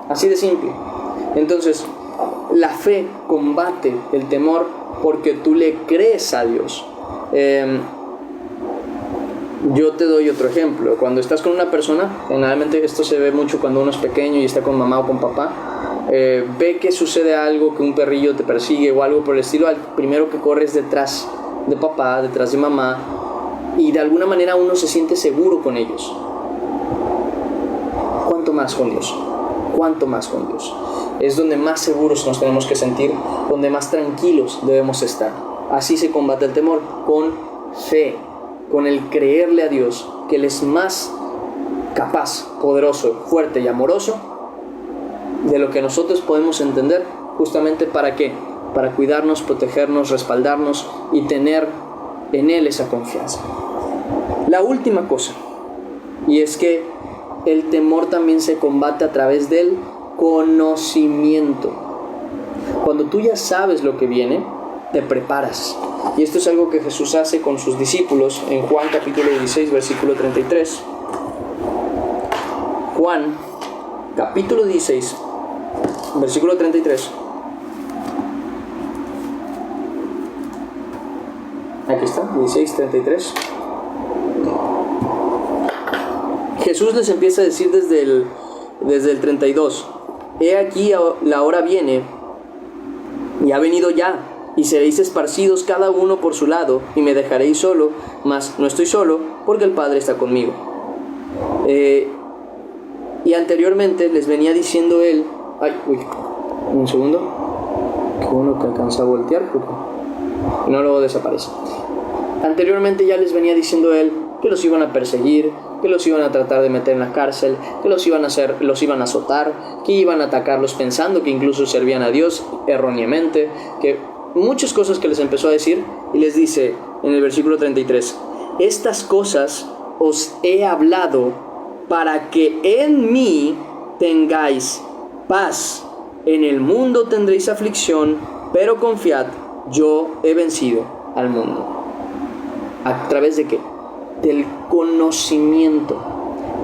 Así de simple. Entonces, la fe combate el temor porque tú le crees a Dios. Yo te doy otro ejemplo. Cuando estás con una persona, generalmente esto se ve mucho cuando uno es pequeño y está con mamá o con papá, ve que sucede algo, que un perrillo te persigue o algo por el estilo, al primero que corre es detrás de papá, detrás de mamá, y de alguna manera uno se siente seguro con ellos. ¿Cuánto más con Dios? ¿Cuánto más con Dios? Es donde más seguros nos tenemos que sentir, donde más tranquilos debemos estar. Así se combate el temor, con fe, con el creerle a Dios, que Él es más capaz, poderoso, fuerte y amoroso de lo que nosotros podemos entender. ¿Justamente para qué? Para cuidarnos, protegernos, respaldarnos y tener en Él esa confianza. La última cosa, y es que el temor también se combate a través del conocimiento. Cuando tú ya sabes lo que viene, te preparas. Y esto es algo que Jesús hace con sus discípulos en Juan capítulo 16, versículo 33. Juan capítulo 16, versículo 33. Aquí está, 16:33. Jesús les empieza a decir desde el 32: He aquí la hora viene, y ha venido ya, y seréis esparcidos cada uno por su lado, y me dejaréis solo, mas no estoy solo, porque el Padre está conmigo. Y anteriormente les venía diciendo él, un segundo, que uno que alcanza a voltear, porque no luego desaparece. Anteriormente ya les venía diciendo él que los iban a perseguir, que los iban a tratar de meter en la cárcel, que los iban a azotar, que iban a atacarlos pensando que incluso servían a Dios erróneamente, que muchas cosas que les empezó a decir, y les dice en el versículo 33: estas cosas os he hablado para que en mí tengáis paz. En el mundo tendréis aflicción, pero confiad, yo he vencido al mundo. ¿A través de qué? Del conocimiento.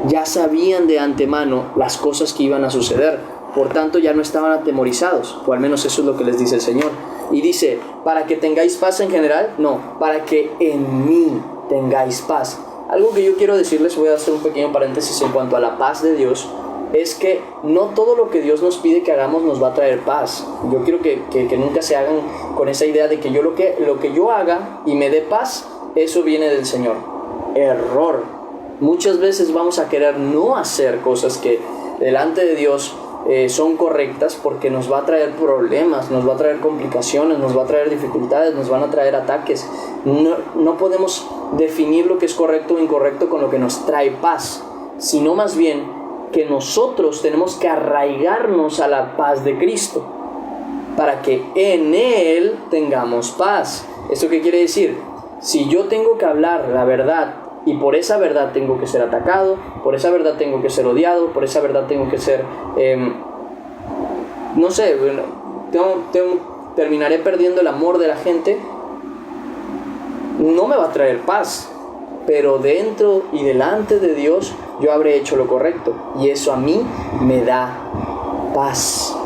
Ya sabían de antemano las cosas que iban a suceder, por tanto ya no estaban atemorizados, o al menos eso es lo que les dice el Señor. Y dice, ¿para que tengáis paz en general? No, para que en mí tengáis paz. Algo que yo quiero decirles, voy a hacer un pequeño paréntesis en cuanto a la paz de Dios, es que no todo lo que Dios nos pide que hagamos nos va a traer paz. Yo quiero que nunca se hagan con esa idea de que yo lo que yo haga y me dé paz, eso viene del Señor. Error. Muchas veces vamos a querer no hacer cosas que delante de Dios son correctas, porque nos va a traer problemas, nos va a traer complicaciones, nos va a traer dificultades, nos van a traer ataques. No podemos definir lo que es correcto o incorrecto con lo que nos trae paz, sino más bien que nosotros tenemos que arraigarnos a la paz de Cristo para que en Él tengamos paz. ¿Esto qué quiere decir? Si yo tengo que hablar la verdad y por esa verdad tengo que ser atacado, por esa verdad tengo que ser odiado, por esa verdad tengo que ser, terminaré perdiendo el amor de la gente, no me va a traer paz. Pero dentro y delante de Dios yo habré hecho lo correcto, y eso a mí me da paz.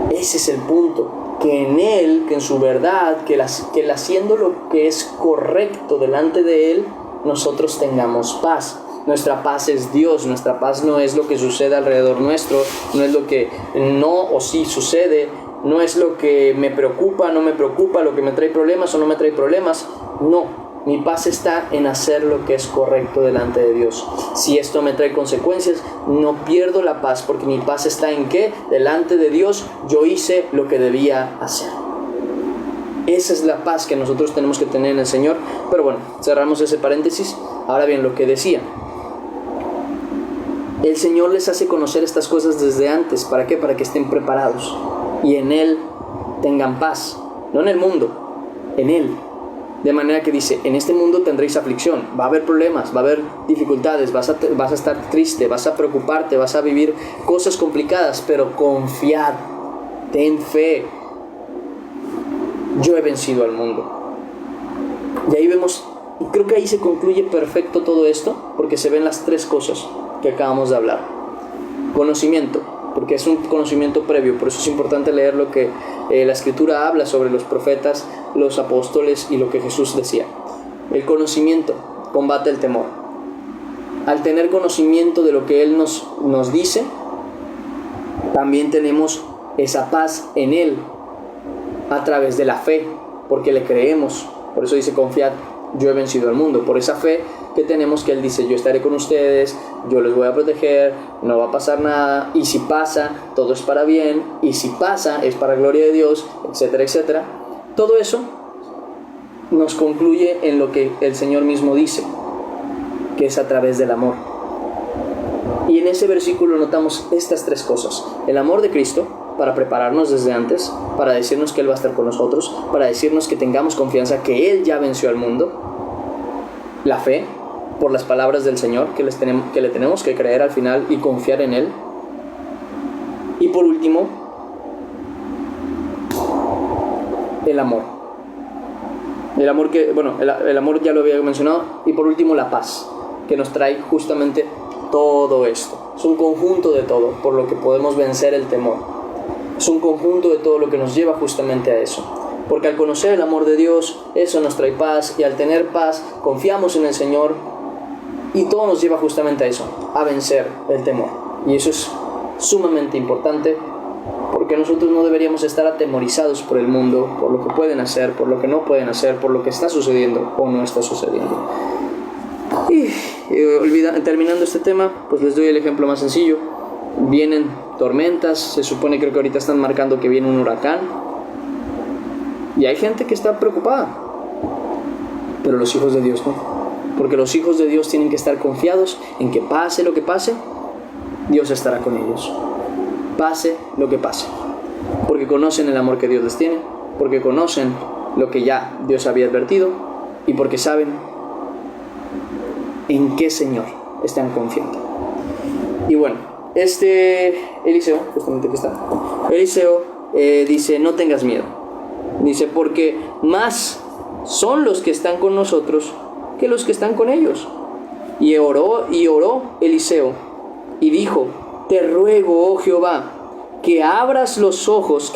Ese es el punto, que en Él, que en su verdad, que Él haciendo lo que es correcto delante de Él, nosotros tengamos paz. Nuestra paz es Dios, nuestra paz no es lo que sucede alrededor nuestro, no es lo que no o sí sucede, no es lo que me preocupa, no me preocupa, lo que me trae problemas o no me trae problemas, no. Mi paz está en hacer lo que es correcto delante de Dios. Si esto me trae consecuencias, no pierdo la paz, porque mi paz está en que delante de Dios yo hice lo que debía hacer. Esa es la paz que nosotros tenemos que tener en el Señor. Pero bueno, cerramos ese paréntesis. Ahora bien, lo que decía, el Señor les hace conocer estas cosas desde antes. ¿Para qué? Para que estén preparados y en Él tengan paz. No en el mundo, en Él. De manera que dice, en este mundo tendréis aflicción, va a haber problemas, va a haber dificultades, vas a estar triste, vas a preocuparte, vas a vivir cosas complicadas, pero confiad, ten fe, yo he vencido al mundo. Y ahí vemos, creo que ahí se concluye perfecto todo esto, porque se ven las tres cosas que acabamos de hablar. Conocimiento, porque es un conocimiento previo, por eso es importante leer lo que la Escritura habla sobre los profetas, los apóstoles y lo que Jesús decía. El conocimiento combate el temor. Al tener conocimiento de lo que Él nos dice, también tenemos esa paz en Él a través de la fe, porque le creemos. Por eso dice, confiad, yo he vencido al mundo. Por esa fe que tenemos, que Él dice, yo estaré con ustedes, yo les voy a proteger, no va a pasar nada, y si pasa, todo es para bien, y si pasa, es para gloria de Dios, etcétera, etcétera. Todo eso nos concluye en lo que el Señor mismo dice, que es a través del amor. Y en ese versículo notamos estas tres cosas: el amor de Cristo, para prepararnos desde antes, para decirnos que Él va a estar con nosotros, para decirnos que tengamos confianza que Él ya venció al mundo; la fe, por las palabras del Señor, que le tenemos que creer al final y confiar en Él; y por último, el amor. El amor que, bueno, el amor ya lo había mencionado. Y por último, la paz, que nos trae justamente todo esto. Es un conjunto de todo, por lo que podemos vencer el temor. Es un conjunto de todo lo que nos lleva justamente a eso. Porque al conocer el amor de Dios, eso nos trae paz, y al tener paz, confiamos en el Señor, y todo nos lleva justamente a eso, a vencer el temor. Y eso es sumamente importante, porque nosotros no deberíamos estar atemorizados por el mundo, por lo que pueden hacer, por lo que no pueden hacer, por lo que está sucediendo o no está sucediendo. Y terminando este tema, pues les doy el ejemplo más sencillo. Vienen tormentas, se supone, creo que ahorita están marcando que viene un huracán, y hay gente que está preocupada, pero los hijos de Dios no, porque los hijos de Dios tienen que estar confiados en que pase lo que pase, Dios estará con ellos, pase lo que pase, porque conocen el amor que Dios les tiene, porque conocen lo que ya Dios había advertido, y porque saben en qué Señor están confiando. Y bueno, Eliseo, justamente aquí está, Eliseo dice: no tengas miedo, dice, porque más son los que están con nosotros que los que están con ellos. Y oró Eliseo y dijo: te ruego, oh Jehová, que abras sus ojos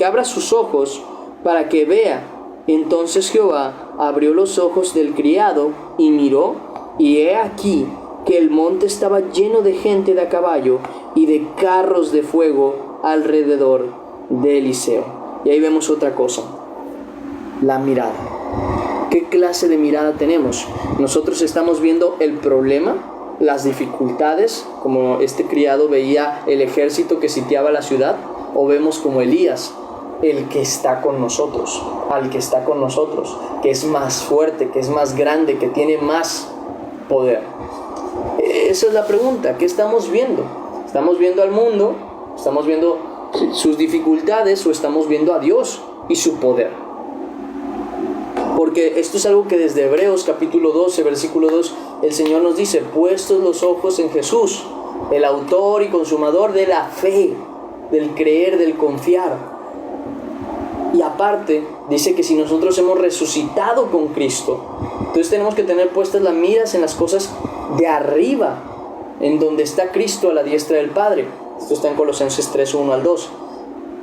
para que vea. Entonces Jehová abrió los ojos del criado y miró, y he aquí que el monte estaba lleno de gente de a caballo y de carros de fuego alrededor de Eliseo. Y ahí vemos otra cosa: la mirada. ¿Qué clase de mirada tenemos? Nosotros estamos viendo el problema, las dificultades, como este criado veía el ejército que sitiaba la ciudad, o vemos como Elías, el que está con nosotros, al que está con nosotros, que es más fuerte, que es más grande, que tiene más poder. Esa es la pregunta. ¿Qué estamos viendo? ¿Estamos viendo al mundo? ¿Estamos viendo sus dificultades? ¿O estamos viendo a Dios y su poder? Porque esto es algo que desde Hebreos capítulo 12, versículo 2, el Señor nos dice: puestos los ojos en Jesús, el autor y consumador de la fe, del creer, del confiar. Y aparte, dice que si nosotros hemos resucitado con Cristo, entonces tenemos que tener puestas las miras en las cosas de arriba, en donde está Cristo a la diestra del Padre. Esto está en Colosenses 3, 1 al 2.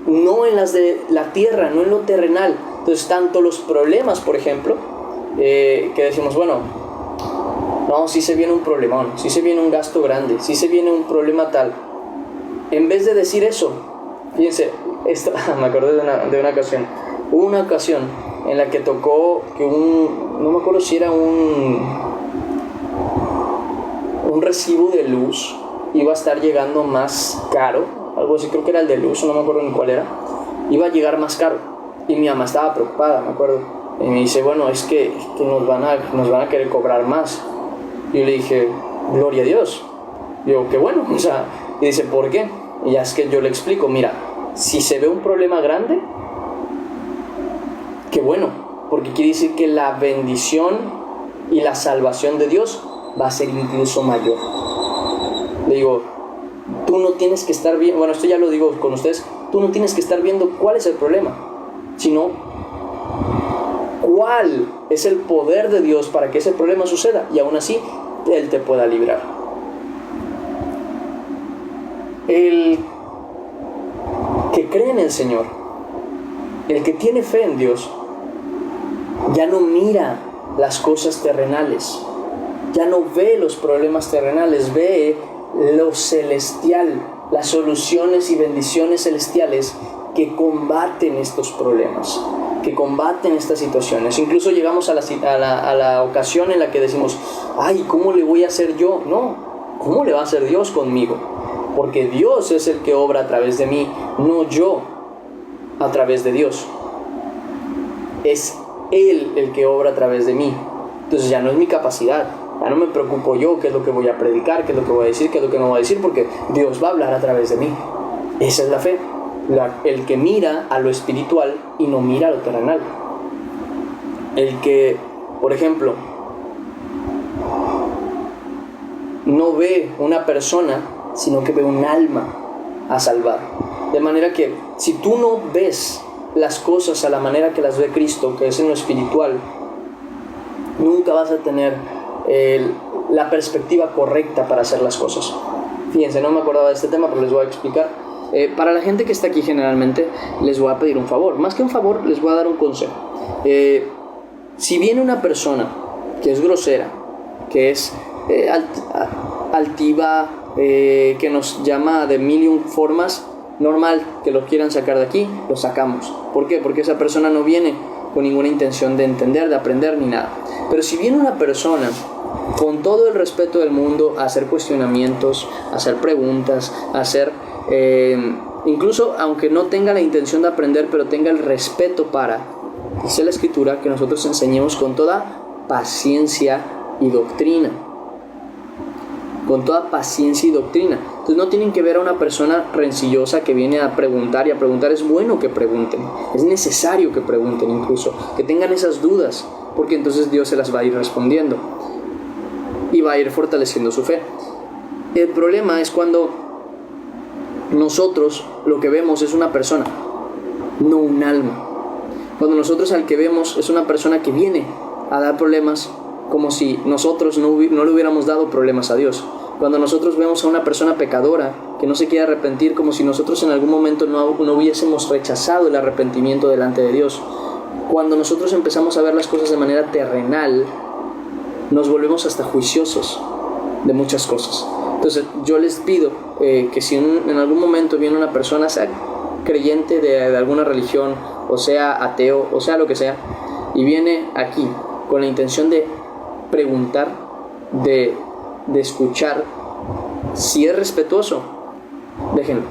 No en las de la tierra, no en lo terrenal. Entonces, tanto los problemas, por ejemplo, que decimos, bueno, no, sí se viene un problemón, sí se viene un gasto grande, sí se viene un problema tal. En vez de decir eso, fíjense, me acordé de una ocasión. Hubo una ocasión en la que tocó que no me acuerdo si era un recibo de luz iba a estar llegando más caro, algo así, creo que era el de luz, no me acuerdo ni cuál era, iba a llegar más caro, y mi mamá estaba preocupada, me acuerdo, y me dice: bueno, es que nos van a querer cobrar más. Y yo le dije: gloria a Dios. Digo, qué bueno, o sea, y dice: ¿por qué? Y ya es que yo le explico: mira, si se ve un problema grande, qué bueno, porque quiere decir que la bendición y la salvación de Dios va a ser incluso mayor. Le digo: tú no tienes que estar viendo, bueno, esto ya lo digo con ustedes, tú no tienes que estar viendo cuál es el problema, sino cuál es el poder de Dios para que ese problema suceda, y aún así Él te pueda librar. El que cree en el Señor, el que tiene fe en Dios, ya no mira las cosas terrenales, ya no ve los problemas terrenales, ve lo celestial, las soluciones y bendiciones celestiales que combaten estos problemas, que combaten estas situaciones. Incluso llegamos a la ocasión en la que decimos: ay, ¿cómo le voy a hacer yo? No, ¿cómo le va a hacer Dios conmigo? Porque Dios es el que obra a través de mí, no yo a través de Dios. Es Él el que obra a través de mí. Entonces ya no es mi capacidad, ya no me preocupo yo qué es lo que voy a predicar, qué es lo que voy a decir, qué es lo que no voy a decir, porque Dios va a hablar a través de mí. Esa es la fe, el que mira a lo espiritual y no mira a lo terrenal. El que, por ejemplo, no ve una persona, sino que ve un alma a salvar. De manera que si tú no ves las cosas a la manera que las ve Cristo, que es en lo espiritual, nunca vas a tener la perspectiva correcta para hacer las cosas. Fíjense, no me acordaba de este tema, pero les voy a explicar. Para la gente que está aquí generalmente, les voy a pedir un favor. Más que un favor, les voy a dar un consejo. Si viene una persona que es grosera, que es altiva, que nos llama de mil y un formas, normal que lo quieran sacar de aquí, lo sacamos. ¿Por qué? Porque esa persona no viene con ninguna intención de entender, de aprender ni nada. Pero si viene una persona con todo el respeto del mundo a hacer cuestionamientos, a hacer preguntas, a hacer incluso aunque no tenga la intención de aprender, pero tenga el respeto para, dice la Escritura, que nosotros enseñemos con toda paciencia y doctrina. Con toda paciencia y doctrina. Entonces no tienen que ver a una persona rencillosa que viene a preguntar, y a preguntar es bueno que pregunten, es necesario que pregunten, incluso que tengan esas dudas, porque entonces Dios se las va a ir respondiendo y va a ir fortaleciendo su fe. El problema es cuando nosotros lo que vemos es una persona, no un alma. Cuando nosotros al que vemos es una persona que viene a dar problemas, como si nosotros no le hubiéramos dado problemas a Dios. Cuando nosotros vemos a una persona pecadora que no se quiere arrepentir, como si nosotros en algún momento no hubiésemos rechazado el arrepentimiento delante de Dios. Cuando nosotros empezamos a ver las cosas de manera terrenal, nos volvemos hasta juiciosos de muchas cosas. Entonces yo les pido que si en algún momento viene una persona, sea creyente de alguna religión, o sea ateo, o sea lo que sea, y viene aquí con la intención de preguntar, de escuchar, si es respetuoso, déjenlo.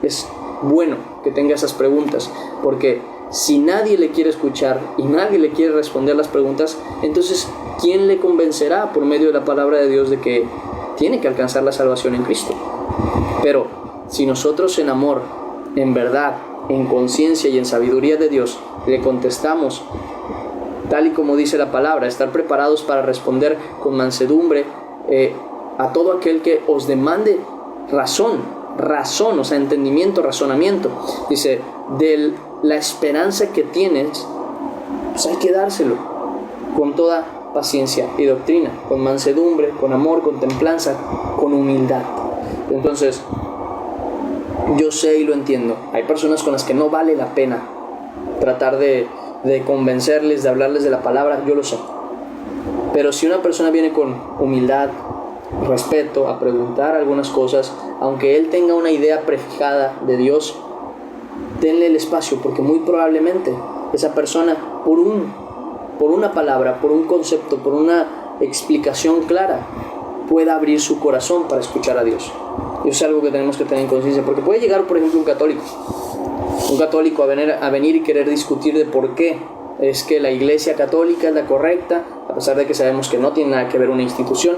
Es bueno que tenga esas preguntas, porque si nadie le quiere escuchar y nadie le quiere responder las preguntas, entonces ¿quién le convencerá por medio de la palabra de Dios de que tiene que alcanzar la salvación en Cristo? Pero si nosotros en amor, en verdad, en conciencia y en sabiduría de Dios le contestamos tal y como dice la palabra, estar preparados para responder con mansedumbre a todo aquel que os demande razón, o sea, entendimiento, razonamiento. Dice, de la esperanza que tienes, pues hay que dárselo con toda paciencia y doctrina, con mansedumbre, con amor, con templanza, con humildad. Entonces, yo sé y lo entiendo, hay personas con las que no vale la pena tratar de convencerles, de hablarles de la palabra, yo lo sé. Pero si una persona viene con humildad, respeto, a preguntar algunas cosas, aunque él tenga una idea prefijada de Dios, denle el espacio, porque muy probablemente esa persona, por una palabra, por un concepto, por una explicación clara, pueda abrir su corazón para escuchar a Dios. Y eso es algo que tenemos que tener en conciencia, porque puede llegar, por ejemplo, un católico a venir y querer discutir de por qué es que la Iglesia Católica es la correcta, a pesar de que sabemos que no tiene nada que ver una institución,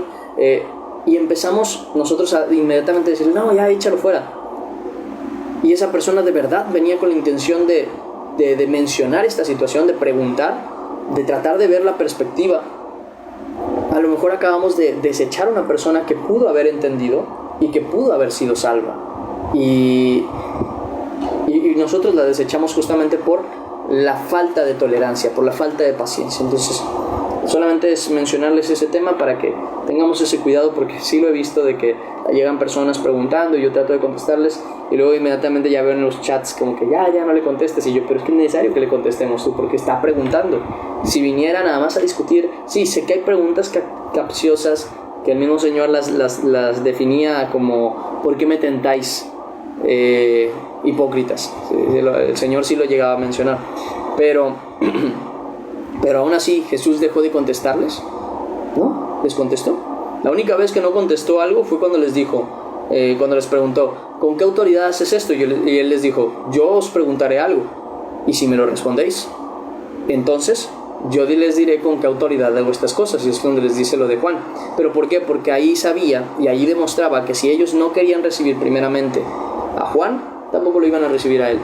y empezamos nosotros a inmediatamente decir, no, ya échalo fuera. Y esa persona de verdad venía con la intención de mencionar esta situación, de preguntar, de tratar de ver la perspectiva. A lo mejor acabamos de desechar a una persona que pudo haber entendido y que pudo haber sido salva. Y nosotros la desechamos justamente por la falta de tolerancia, por la falta de paciencia. Entonces, solamente es mencionarles ese tema para que tengamos ese cuidado, porque sí lo he visto de que llegan personas preguntando y yo trato de contestarles y luego inmediatamente ya veo en los chats como que ya no le contestes, y yo, pero es que es necesario que le contestemos tú porque está preguntando. Si viniera nada más a discutir, sí, sé que hay preguntas capciosas que el mismo Señor las definía como ¿por qué me tentáis? Hipócritas. El Señor sí lo llegaba a mencionar, pero aún así Jesús dejó de contestarles. ¿No? ¿Les contestó? La única vez que no contestó algo fue cuando les dijo, cuando les preguntó, ¿con qué autoridad haces esto? Y él les dijo, yo os preguntaré algo, y si me lo respondéis, entonces yo les diré con qué autoridad hago estas cosas. Y es donde les dice lo de Juan. ¿Pero por qué? Porque ahí sabía y ahí demostraba que si ellos no querían recibir primeramente a Juan, tampoco lo iban a recibir a él.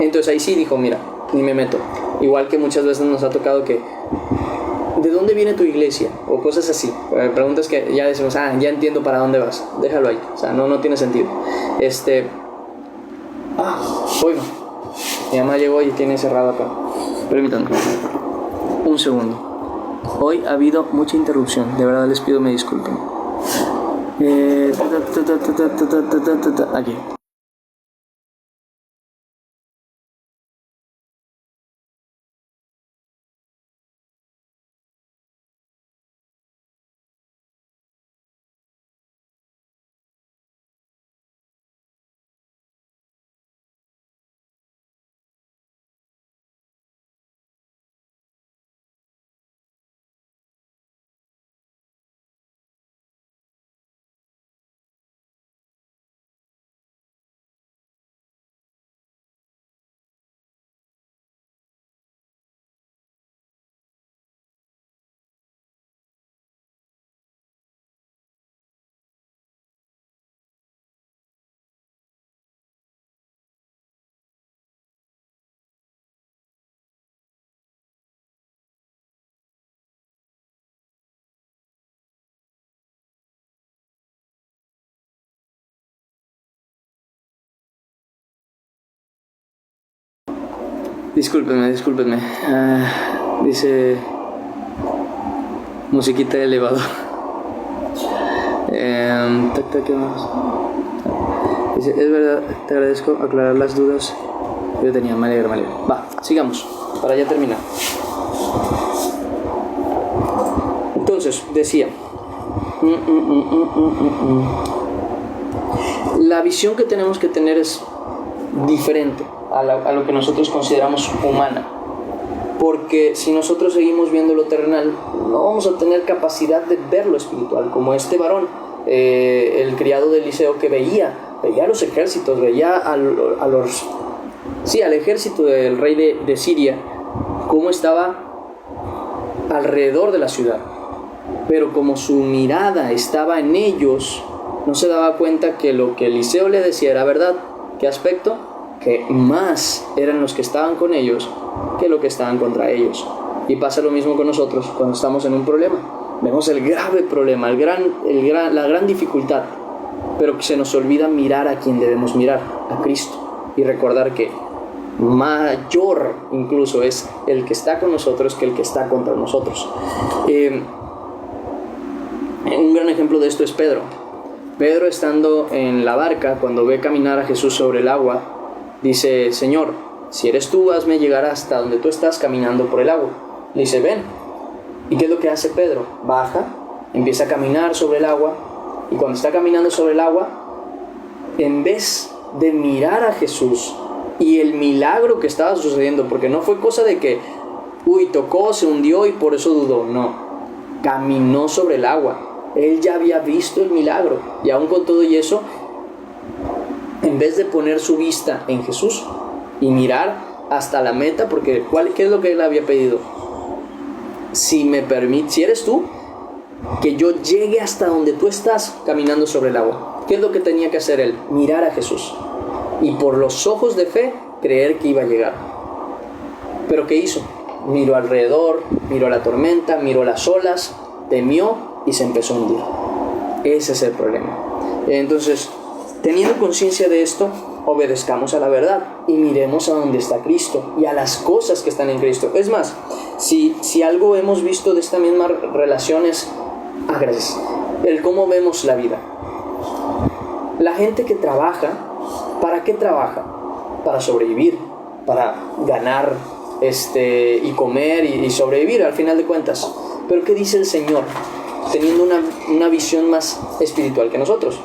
Entonces ahí sí dijo, mira, ni me meto. Igual que muchas veces nos ha tocado que ¿de dónde viene tu iglesia? O cosas así, preguntas que ya decimos, ya entiendo para dónde vas, déjalo ahí, o sea, no tiene sentido. Oiga, mi mamá llegó y tiene cerrado acá. Permítanme un segundo. Hoy ha habido mucha interrupción, de verdad les pido me disculpen. Aquí. Discúlpenme. Dice musiquita de elevador. ¿Qué más? Dice, es verdad, te agradezco aclarar las dudas. Yo tenía, me alegra. Va, sigamos, para ya terminar. Entonces, decía, la visión que tenemos que tener es diferente a lo que nosotros consideramos humana, porque si nosotros seguimos viendo lo terrenal, no vamos a tener capacidad de ver lo espiritual, como este varón, el criado de Eliseo, que veía los ejércitos, veía al ejército del rey de Siria, cómo estaba alrededor de la ciudad, pero como su mirada estaba en ellos, no se daba cuenta que lo que Eliseo le decía era verdad. ¿Qué aspecto? Que más eran los que estaban con ellos que lo que estaban contra ellos. Y pasa lo mismo con nosotros cuando estamos en un problema. Vemos el grave problema, la gran dificultad, pero se nos olvida mirar a quien debemos mirar, a Cristo, y recordar que mayor incluso es el que está con nosotros que el que está contra nosotros. Un gran ejemplo de esto es Pedro. Pedro, estando en la barca, cuando ve caminar a Jesús sobre el agua, dice: Señor, si eres tú, hazme llegar hasta donde tú estás caminando por el agua. Le dice: ven. ¿Y qué es lo que hace Pedro? Baja, empieza a caminar sobre el agua, y cuando está caminando sobre el agua, en vez de mirar a Jesús y el milagro que estaba sucediendo, porque no fue cosa de que, tocó, se hundió y por eso dudó, no, caminó sobre el agua. Él ya había visto el milagro, y aún con todo y eso, en vez de poner su vista en Jesús y mirar hasta la meta, porque ¿qué es lo que él había pedido? Si me permites, si eres tú, que yo llegue hasta donde tú estás caminando sobre el agua. ¿Qué es lo que tenía que hacer él? Mirar a Jesús, y por los ojos de fe creer que iba a llegar. ¿Pero qué hizo? Miró alrededor, miró la tormenta, miró las olas, temió y se empezó a hundir. Ese es el problema. Entonces, teniendo conciencia de esto, obedezcamos a la verdad y miremos a donde está Cristo y a las cosas que están en Cristo. Es más, si algo hemos visto de esta misma relación es, gracias, el cómo vemos la vida. La gente que trabaja, ¿para qué trabaja? Para sobrevivir, para ganar y comer y sobrevivir al final de cuentas. Pero ¿qué dice el Señor? Teniendo una visión más espiritual que nosotros.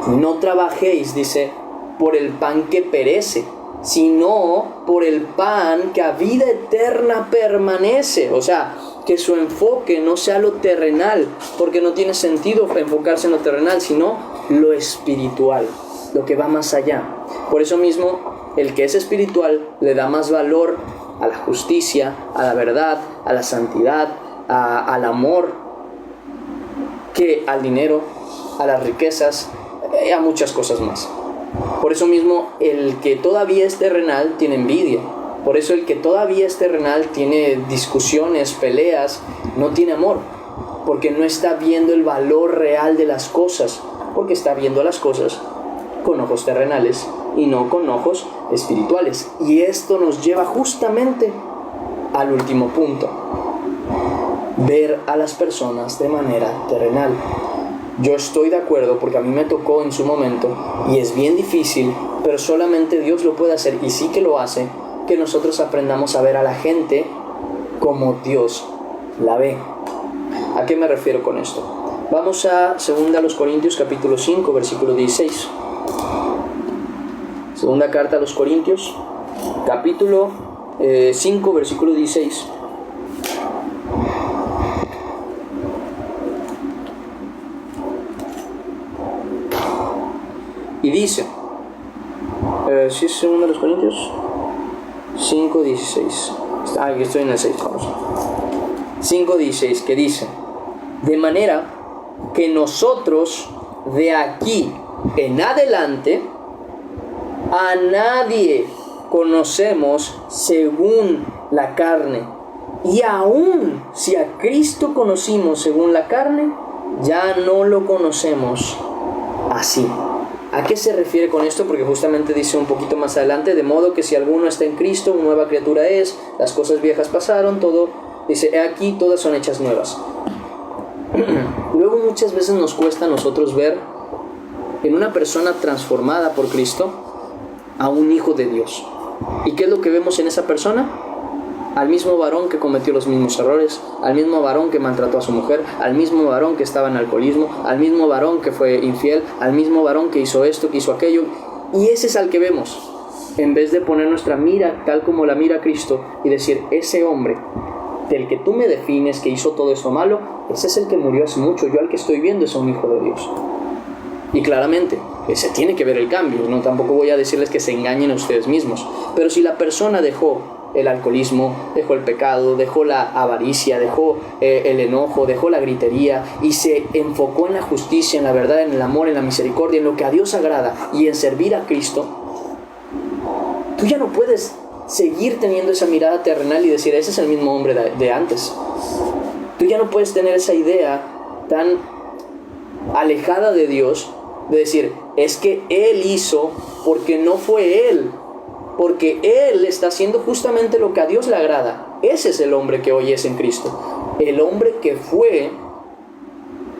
No trabajéis, dice, por el pan que perece, sino por el pan que a vida eterna permanece. O sea, que su enfoque no sea lo terrenal, porque no tiene sentido enfocarse en lo terrenal, sino lo espiritual, lo que va más allá. Por eso mismo, el que es espiritual le da más valor a la justicia, a la verdad, a la santidad, al amor, que al dinero, a las riquezas, a muchas cosas más. Por eso mismo, el que todavía es terrenal tiene envidia. Por eso el que todavía es terrenal tiene discusiones, peleas, no tiene amor, porque no está viendo el valor real de las cosas, porque está viendo las cosas con ojos terrenales y no con ojos espirituales. Y esto nos lleva justamente al último punto: ver a las personas de manera terrenal. Yo estoy de acuerdo, porque a mí me tocó en su momento, y es bien difícil, pero solamente Dios lo puede hacer, y sí que lo hace, que nosotros aprendamos a ver a la gente como Dios la ve. ¿A qué me refiero con esto? Vamos a 2 Corintios capítulo 5, versículo 16. Segunda carta a los Corintios, capítulo 5, versículo 16. Y dice, ¿sí es 2 Corintios? 5:16. Aquí estoy en el 6, vamos. 5:16, que dice: de manera que nosotros de aquí en adelante a nadie conocemos según la carne, y aun si a Cristo conocimos según la carne, ya no lo conocemos así. ¿A qué se refiere con esto? Porque justamente dice un poquito más adelante, de modo que si alguno está en Cristo, nueva criatura es, las cosas viejas pasaron, todo, dice, he aquí, todas son hechas nuevas. Luego muchas veces nos cuesta a nosotros ver en una persona transformada por Cristo a un hijo de Dios. ¿Y qué es lo que vemos en esa persona? Al mismo varón que cometió los mismos errores, al mismo varón que maltrató a su mujer, al mismo varón que estaba en alcoholismo, al mismo varón que fue infiel, al mismo varón que hizo esto, que hizo aquello. Y ese es al que vemos, en vez de poner nuestra mira tal como la mira Cristo y decir, ese hombre del que tú me defines que hizo todo eso malo, ese es el que murió hace mucho, yo al que estoy viendo es un hijo de Dios. Y claramente, se tiene que ver el cambio, no tampoco voy a decirles que se engañen a ustedes mismos, pero si la persona dejó el alcoholismo, dejó el pecado, dejó la avaricia, dejó el enojo, dejó la gritería y se enfocó en la justicia, en la verdad, en el amor, en la misericordia, en lo que a Dios agrada y en servir a Cristo, tú ya no puedes seguir teniendo esa mirada terrenal y decir, ese es el mismo hombre de antes. Tú ya no puedes tener esa idea tan alejada de Dios de decir, es que Él hizo porque no fue Él, porque Él está haciendo justamente lo que a Dios le agrada. Ese es el hombre que hoy es en Cristo. El hombre que fue,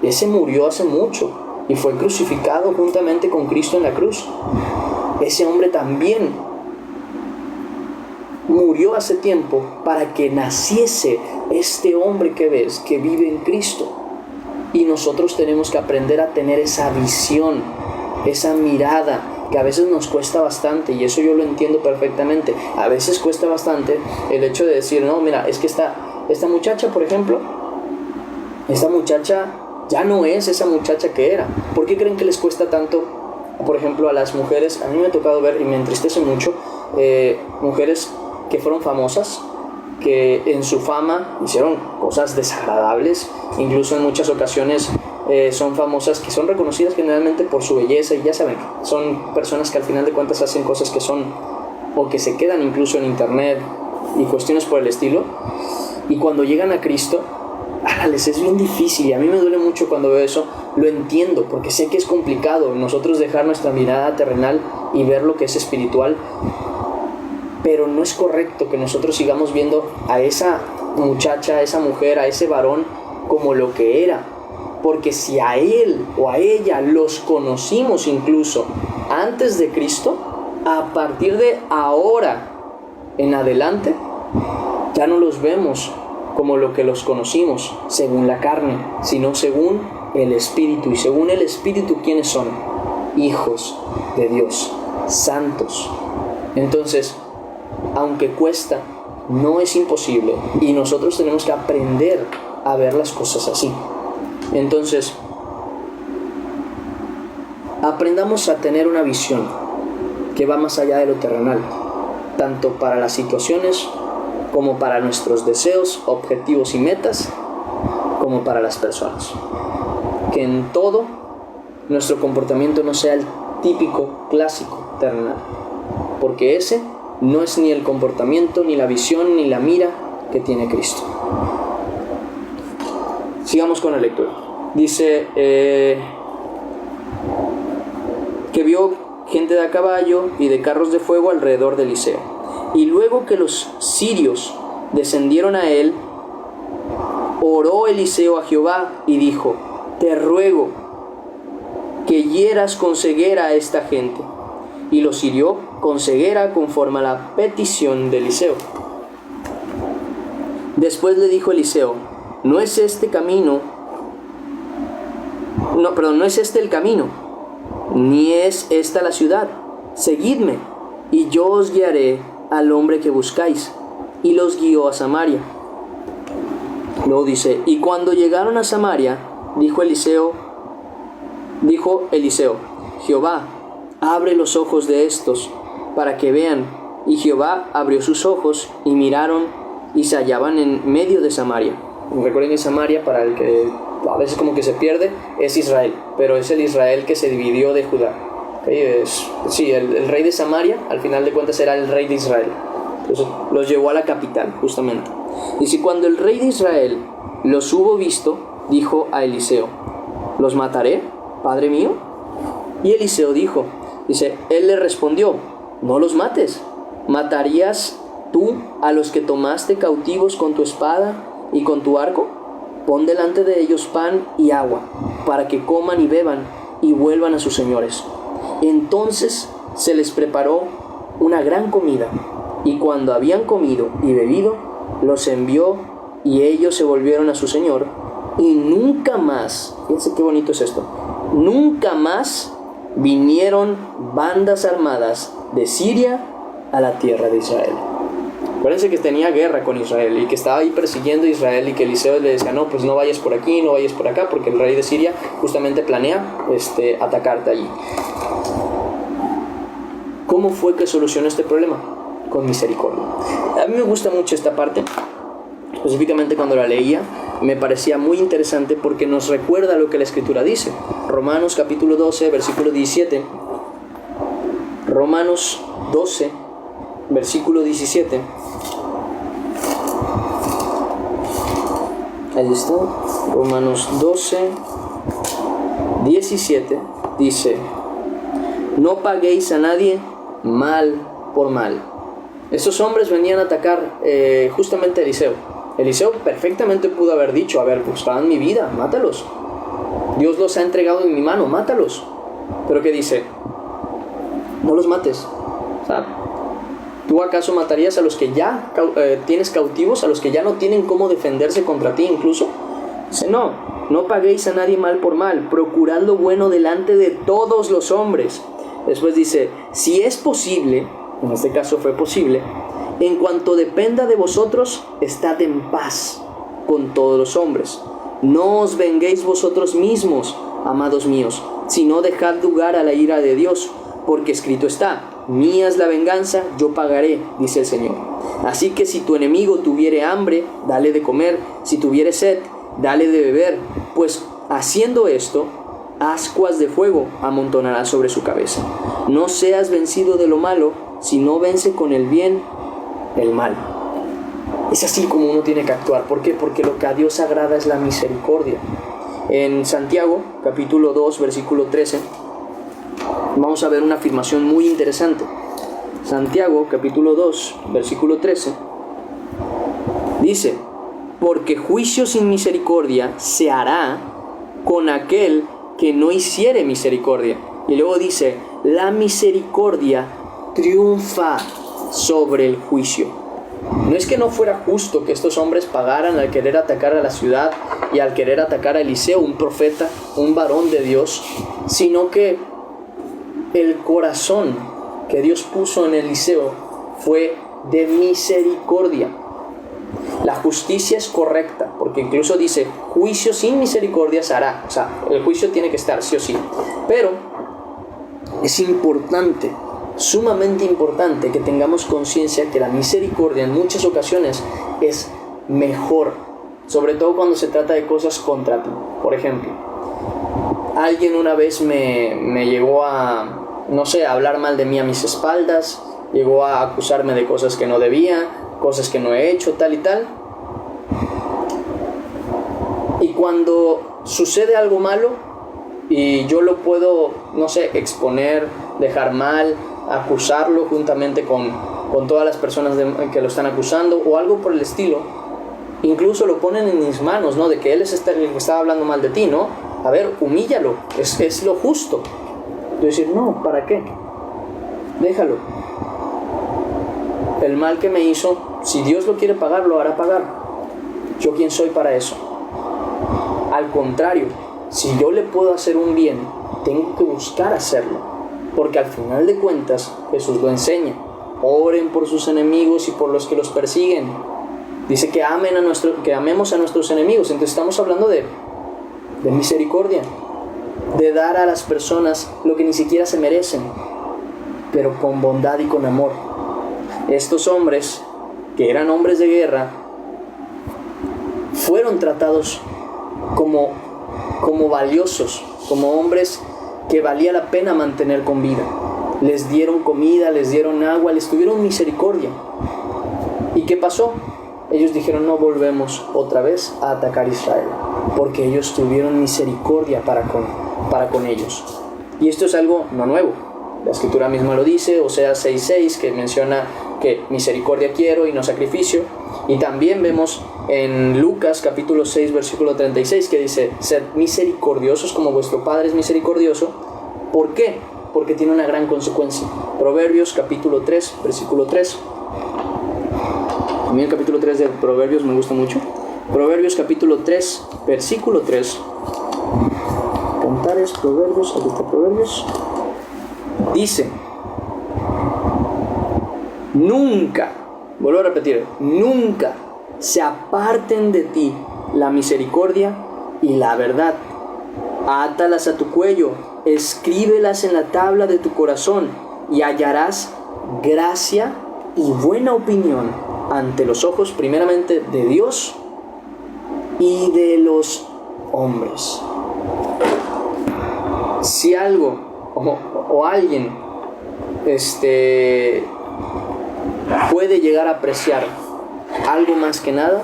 ese murió hace mucho y fue crucificado juntamente con Cristo en la cruz. Ese hombre también murió hace tiempo para que naciese este hombre que ves, que vive en Cristo. Y nosotros tenemos que aprender a tener esa visión, esa mirada, que a veces nos cuesta bastante, y eso yo lo entiendo perfectamente. A veces cuesta bastante el hecho de decir, no, mira, es que esta muchacha, por ejemplo, esta muchacha ya no es esa muchacha que era. ¿Por qué creen que les cuesta tanto, por ejemplo, a las mujeres? A mí me ha tocado ver, y me entristece mucho, mujeres que fueron famosas, que en su fama hicieron cosas desagradables, incluso en muchas ocasiones son famosas, que son reconocidas generalmente por su belleza, y ya saben, son personas que al final de cuentas hacen cosas que son, o que se quedan incluso en internet y cuestiones por el estilo, y cuando llegan a Cristo, les es bien difícil, y a mí me duele mucho cuando veo eso. Lo entiendo, porque sé que es complicado nosotros dejar nuestra mirada terrenal y ver lo que es espiritual, pero no es correcto que nosotros sigamos viendo a esa muchacha, a esa mujer, a ese varón como lo que era. Porque si a él o a ella los conocimos incluso antes de Cristo, a partir de ahora en adelante, ya no los vemos como lo que los conocimos según la carne, sino según el Espíritu. Y según el Espíritu, ¿quiénes son? Hijos de Dios, santos. Entonces, aunque cuesta, no es imposible, y nosotros tenemos que aprender a ver las cosas así. Entonces, aprendamos a tener una visión que va más allá de lo terrenal, tanto para las situaciones como para nuestros deseos, objetivos y metas, como para las personas. Que en todo nuestro comportamiento no sea el típico, clásico terrenal, porque ese no es ni el comportamiento, ni la visión, ni la mira que tiene Cristo. Sigamos con la lectura. Dice que vio gente de a caballo y de carros de fuego alrededor de Eliseo. Y luego que los sirios descendieron a él, oró Eliseo a Jehová y dijo: te ruego que hieras con ceguera a esta gente. Y los hirió con ceguera conforme a la petición de Eliseo. Después le dijo Eliseo: no es este el camino, ni es esta la ciudad. Seguidme, y yo os guiaré al hombre que buscáis. Y los guió a Samaria. Luego dice: y cuando llegaron a Samaria, dijo Eliseo: Jehová, abre los ojos de estos para que vean. Y Jehová abrió sus ojos y miraron, y se hallaban en medio de Samaria. Recuerden que Samaria, para el que a veces como que se pierde, es Israel, pero es el Israel que se dividió de Judá. El rey de Samaria al final de cuentas era el rey de Israel. Entonces los llevó a la capital justamente. Y si cuando el rey de Israel los hubo visto, dijo a Eliseo: ¿los mataré, padre mío? Y Eliseo dijo, él le respondió, no los mates. ¿Matarías tú a los que tomaste cautivos con tu espada y con tu arco? Pon delante de ellos pan y agua, para que coman y beban y vuelvan a sus señores. Entonces se les preparó una gran comida, y cuando habían comido y bebido, los envió, y ellos se volvieron a su señor, y nunca más, fíjense qué bonito es esto, nunca más vinieron bandas armadas de Siria a la tierra de Israel. Acuérdense que tenía guerra con Israel y que estaba ahí persiguiendo a Israel, y que Eliseo le decía, no, pues no vayas por aquí, no vayas por acá, porque el rey de Siria justamente planea atacarte allí. ¿Cómo fue que solucionó este problema? Con misericordia. A mí me gusta mucho esta parte, específicamente cuando la leía, me parecía muy interesante porque nos recuerda lo que la Escritura dice. Romanos capítulo 12, versículo 17. Romanos 12, versículo 17. Ahí está. Romanos 12, 17 dice, no paguéis a nadie mal por mal. Estos hombres venían a atacar justamente a Eliseo. Eliseo perfectamente pudo haber dicho, a ver, buscaban mi vida, mátalos. Dios los ha entregado en mi mano, mátalos. Pero ¿qué dice? No los mates. O sea, ¿tú acaso matarías a los que ya tienes cautivos, a los que ya no tienen cómo defenderse contra ti incluso? Dice, no paguéis a nadie mal por mal, procurad lo bueno delante de todos los hombres. Después dice, si es posible, en este caso fue posible, en cuanto dependa de vosotros, estad en paz con todos los hombres. No os venguéis vosotros mismos, amados míos, sino dejad lugar a la ira de Dios, porque escrito está, mía es la venganza, yo pagaré, dice el Señor. Así que si tu enemigo tuviere hambre, dale de comer, si tuviere sed, dale de beber, pues haciendo esto, ascuas de fuego amontonará sobre su cabeza. No seas vencido de lo malo, sino vence con el bien el mal. Es así como uno tiene que actuar. ¿Por qué? Porque lo que a Dios agrada es la misericordia. En Santiago, capítulo 2, versículo 13, vamos a ver una afirmación muy interesante. Santiago, capítulo 2, versículo 13, dice, porque juicio sin misericordia se hará con aquel que no hiciere misericordia. Y luego dice, la misericordia triunfa sobre el juicio. No es que no fuera justo que estos hombres pagaran al querer atacar a la ciudad y al querer atacar a Eliseo, un profeta, un varón de Dios, sino que el corazón que Dios puso en Eliseo fue de misericordia. La justicia es correcta, porque incluso dice, juicio sin misericordia se hará. O sea, el juicio tiene que estar, sí o sí. Pero es importante, sumamente importante, que tengamos conciencia que la misericordia en muchas ocasiones es mejor, sobre todo cuando se trata de cosas contra ti. Por ejemplo, alguien una vez me llegó a, no sé, a hablar mal de mí a mis espaldas, llegó a acusarme de cosas que no debía, cosas que no he hecho, tal y tal. Y cuando sucede algo malo y yo lo puedo, no sé, exponer, dejar mal, acusarlo juntamente con todas las personas que lo están acusando o algo por el estilo, incluso lo ponen en mis manos, ¿no? De que él es el que estaba hablando mal de ti, ¿no? A ver, humíllalo, es lo justo. Yo decir, no, ¿para qué? Déjalo. El mal que me hizo, si Dios lo quiere pagar, lo hará pagar. ¿Yo quién soy para eso? Al contrario, si yo le puedo hacer un bien, tengo que buscar hacerlo, porque al final de cuentas Jesús lo enseña. Oren por sus enemigos y por los que los persiguen. Dice que amemos a nuestros enemigos. Entonces estamos hablando de misericordia, de dar a las personas lo que ni siquiera se merecen, pero con bondad y con amor. Estos hombres, que eran hombres de guerra, fueron tratados como valiosos, como hombres que valía la pena mantener con vida. Les dieron comida, les dieron agua, les tuvieron misericordia. ¿Y qué pasó? Ellos dijeron, no volvemos otra vez a atacar a Israel, porque ellos tuvieron misericordia para con ellos. Y esto es algo no nuevo. La Escritura misma lo dice, Oseas 6:6, que menciona que misericordia quiero y no sacrificio. Y también vemos en Lucas capítulo 6, versículo 36, que dice, sed misericordiosos como vuestro Padre es misericordioso. ¿Por qué? Porque tiene una gran consecuencia. Proverbios capítulo 3, versículo 3. A mí el capítulo 3 de Proverbios me gusta mucho. Proverbios capítulo 3, versículo 3. Cantares, Proverbios, aquí está Proverbios. Dice, nunca, vuelvo a repetir, nunca se aparten de ti la misericordia y la verdad. Átalas a tu cuello, escríbelas en la tabla de tu corazón y hallarás gracia y buena opinión ante los ojos primeramente de Dios y de los hombres. Si algo o alguien puede llegar a apreciar algo más que nada,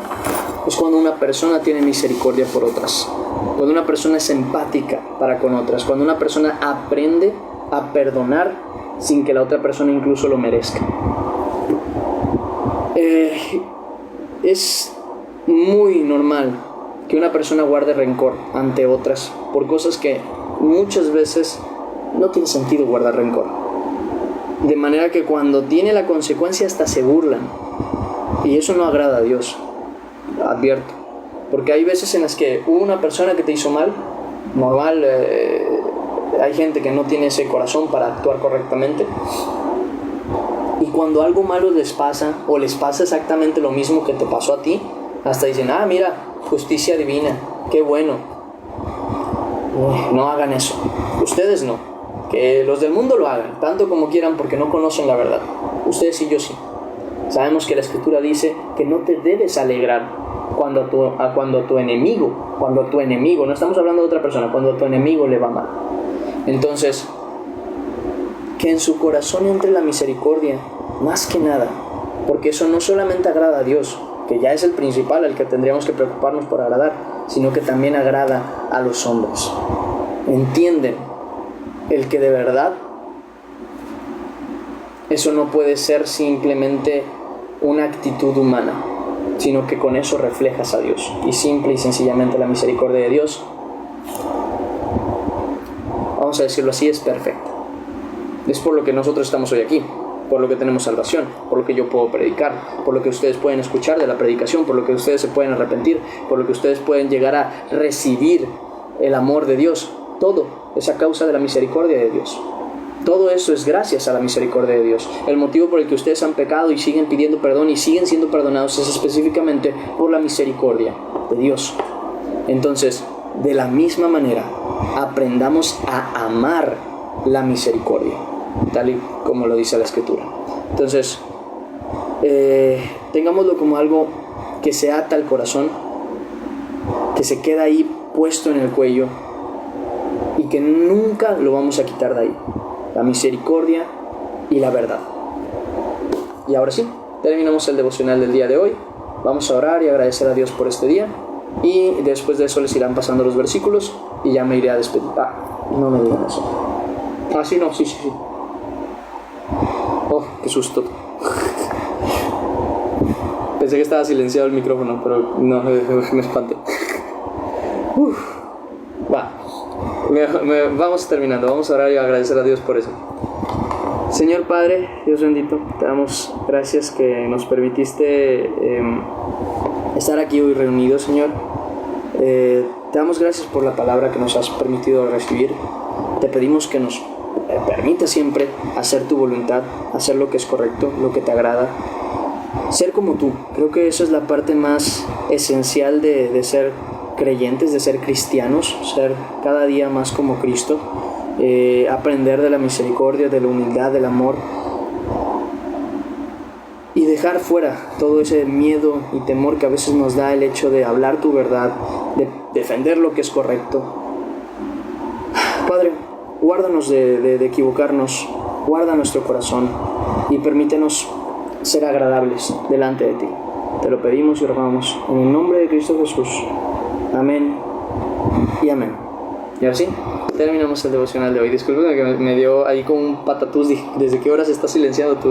es cuando una persona tiene misericordia por otras, cuando una persona es empática para con otras, cuando una persona aprende a perdonar sin que la otra persona incluso lo merezca. Es muy normal que una persona guarde rencor ante otras por cosas que muchas veces no tiene sentido guardar rencor. De manera que cuando tiene la consecuencia hasta se burlan. Y eso no agrada a Dios, advierto. Porque hay veces en las que hubo una persona que te hizo mal, normal, hay gente que no tiene ese corazón para actuar correctamente. Y cuando algo malo les pasa, o les pasa exactamente lo mismo que te pasó a ti, hasta dicen, ah, mira, justicia divina, qué bueno. No hagan eso. Ustedes no. Que los del mundo lo hagan, tanto como quieran, porque no conocen la verdad. Ustedes y yo sí. Sabemos que la Escritura dice que no te debes alegrar cuando a tu enemigo, no estamos hablando de otra persona, cuando a tu enemigo le va mal. Entonces, que en su corazón entre la misericordia, más que nada, porque eso no solamente agrada a Dios, que ya es el principal al que tendríamos que preocuparnos por agradar, sino que también agrada a los hombres. Entienden el que de verdad eso no puede ser simplemente una actitud humana, sino que con eso reflejas a Dios. Y simple y sencillamente la misericordia de Dios, vamos a decirlo así, es perfecta. Es por lo que nosotros estamos hoy aquí, por lo que tenemos salvación, por lo que yo puedo predicar, por lo que ustedes pueden escuchar de la predicación, por lo que ustedes se pueden arrepentir, por lo que ustedes pueden llegar a recibir el amor de Dios. Todo es a causa de la misericordia de Dios. Todo eso es gracias a la misericordia de Dios. El motivo por el que ustedes han pecado y siguen pidiendo perdón y siguen siendo perdonados es específicamente por la misericordia de Dios. Entonces, de la misma manera, aprendamos a amar la misericordia, tal y como lo dice la Escritura. Entonces, tengámoslo como algo que se ata al corazón, que se queda ahí puesto en el cuello y que nunca lo vamos a quitar de ahí. La misericordia y la verdad. Y ahora sí, terminamos el devocional del día de hoy. Vamos a orar y agradecer a Dios por este día. Y después de eso les irán pasando los versículos y ya me iré a despedir. No me digan eso. Sí, no, sí. Oh, qué susto. Pensé que estaba silenciado el micrófono, pero no, me espanté. Vamos terminando, vamos a orar y a agradecer a Dios por eso. Señor Padre, Dios bendito, te damos gracias que nos permitiste estar aquí hoy reunidos, Señor. Te damos gracias por la palabra que nos has permitido recibir. Te pedimos que nos permita siempre hacer tu voluntad, hacer lo que es correcto, lo que te agrada, ser como tú. Creo que esa es la parte más esencial de ser creyentes, de ser cristianos, ser cada día más como Cristo, aprender de la misericordia, de la humildad, del amor y dejar fuera todo ese miedo y temor que a veces nos da el hecho de hablar tu verdad, de defender lo que es correcto. Padre, guárdanos de equivocarnos, guarda nuestro corazón y permítenos ser agradables delante de ti. Te lo pedimos y rogamos en el nombre de Cristo Jesús. Amén y amén. Y ahora sí, terminamos el devocional de hoy. Disculpen que me dio ahí con un patatús. Dije, ¿desde qué horas está silenciado tu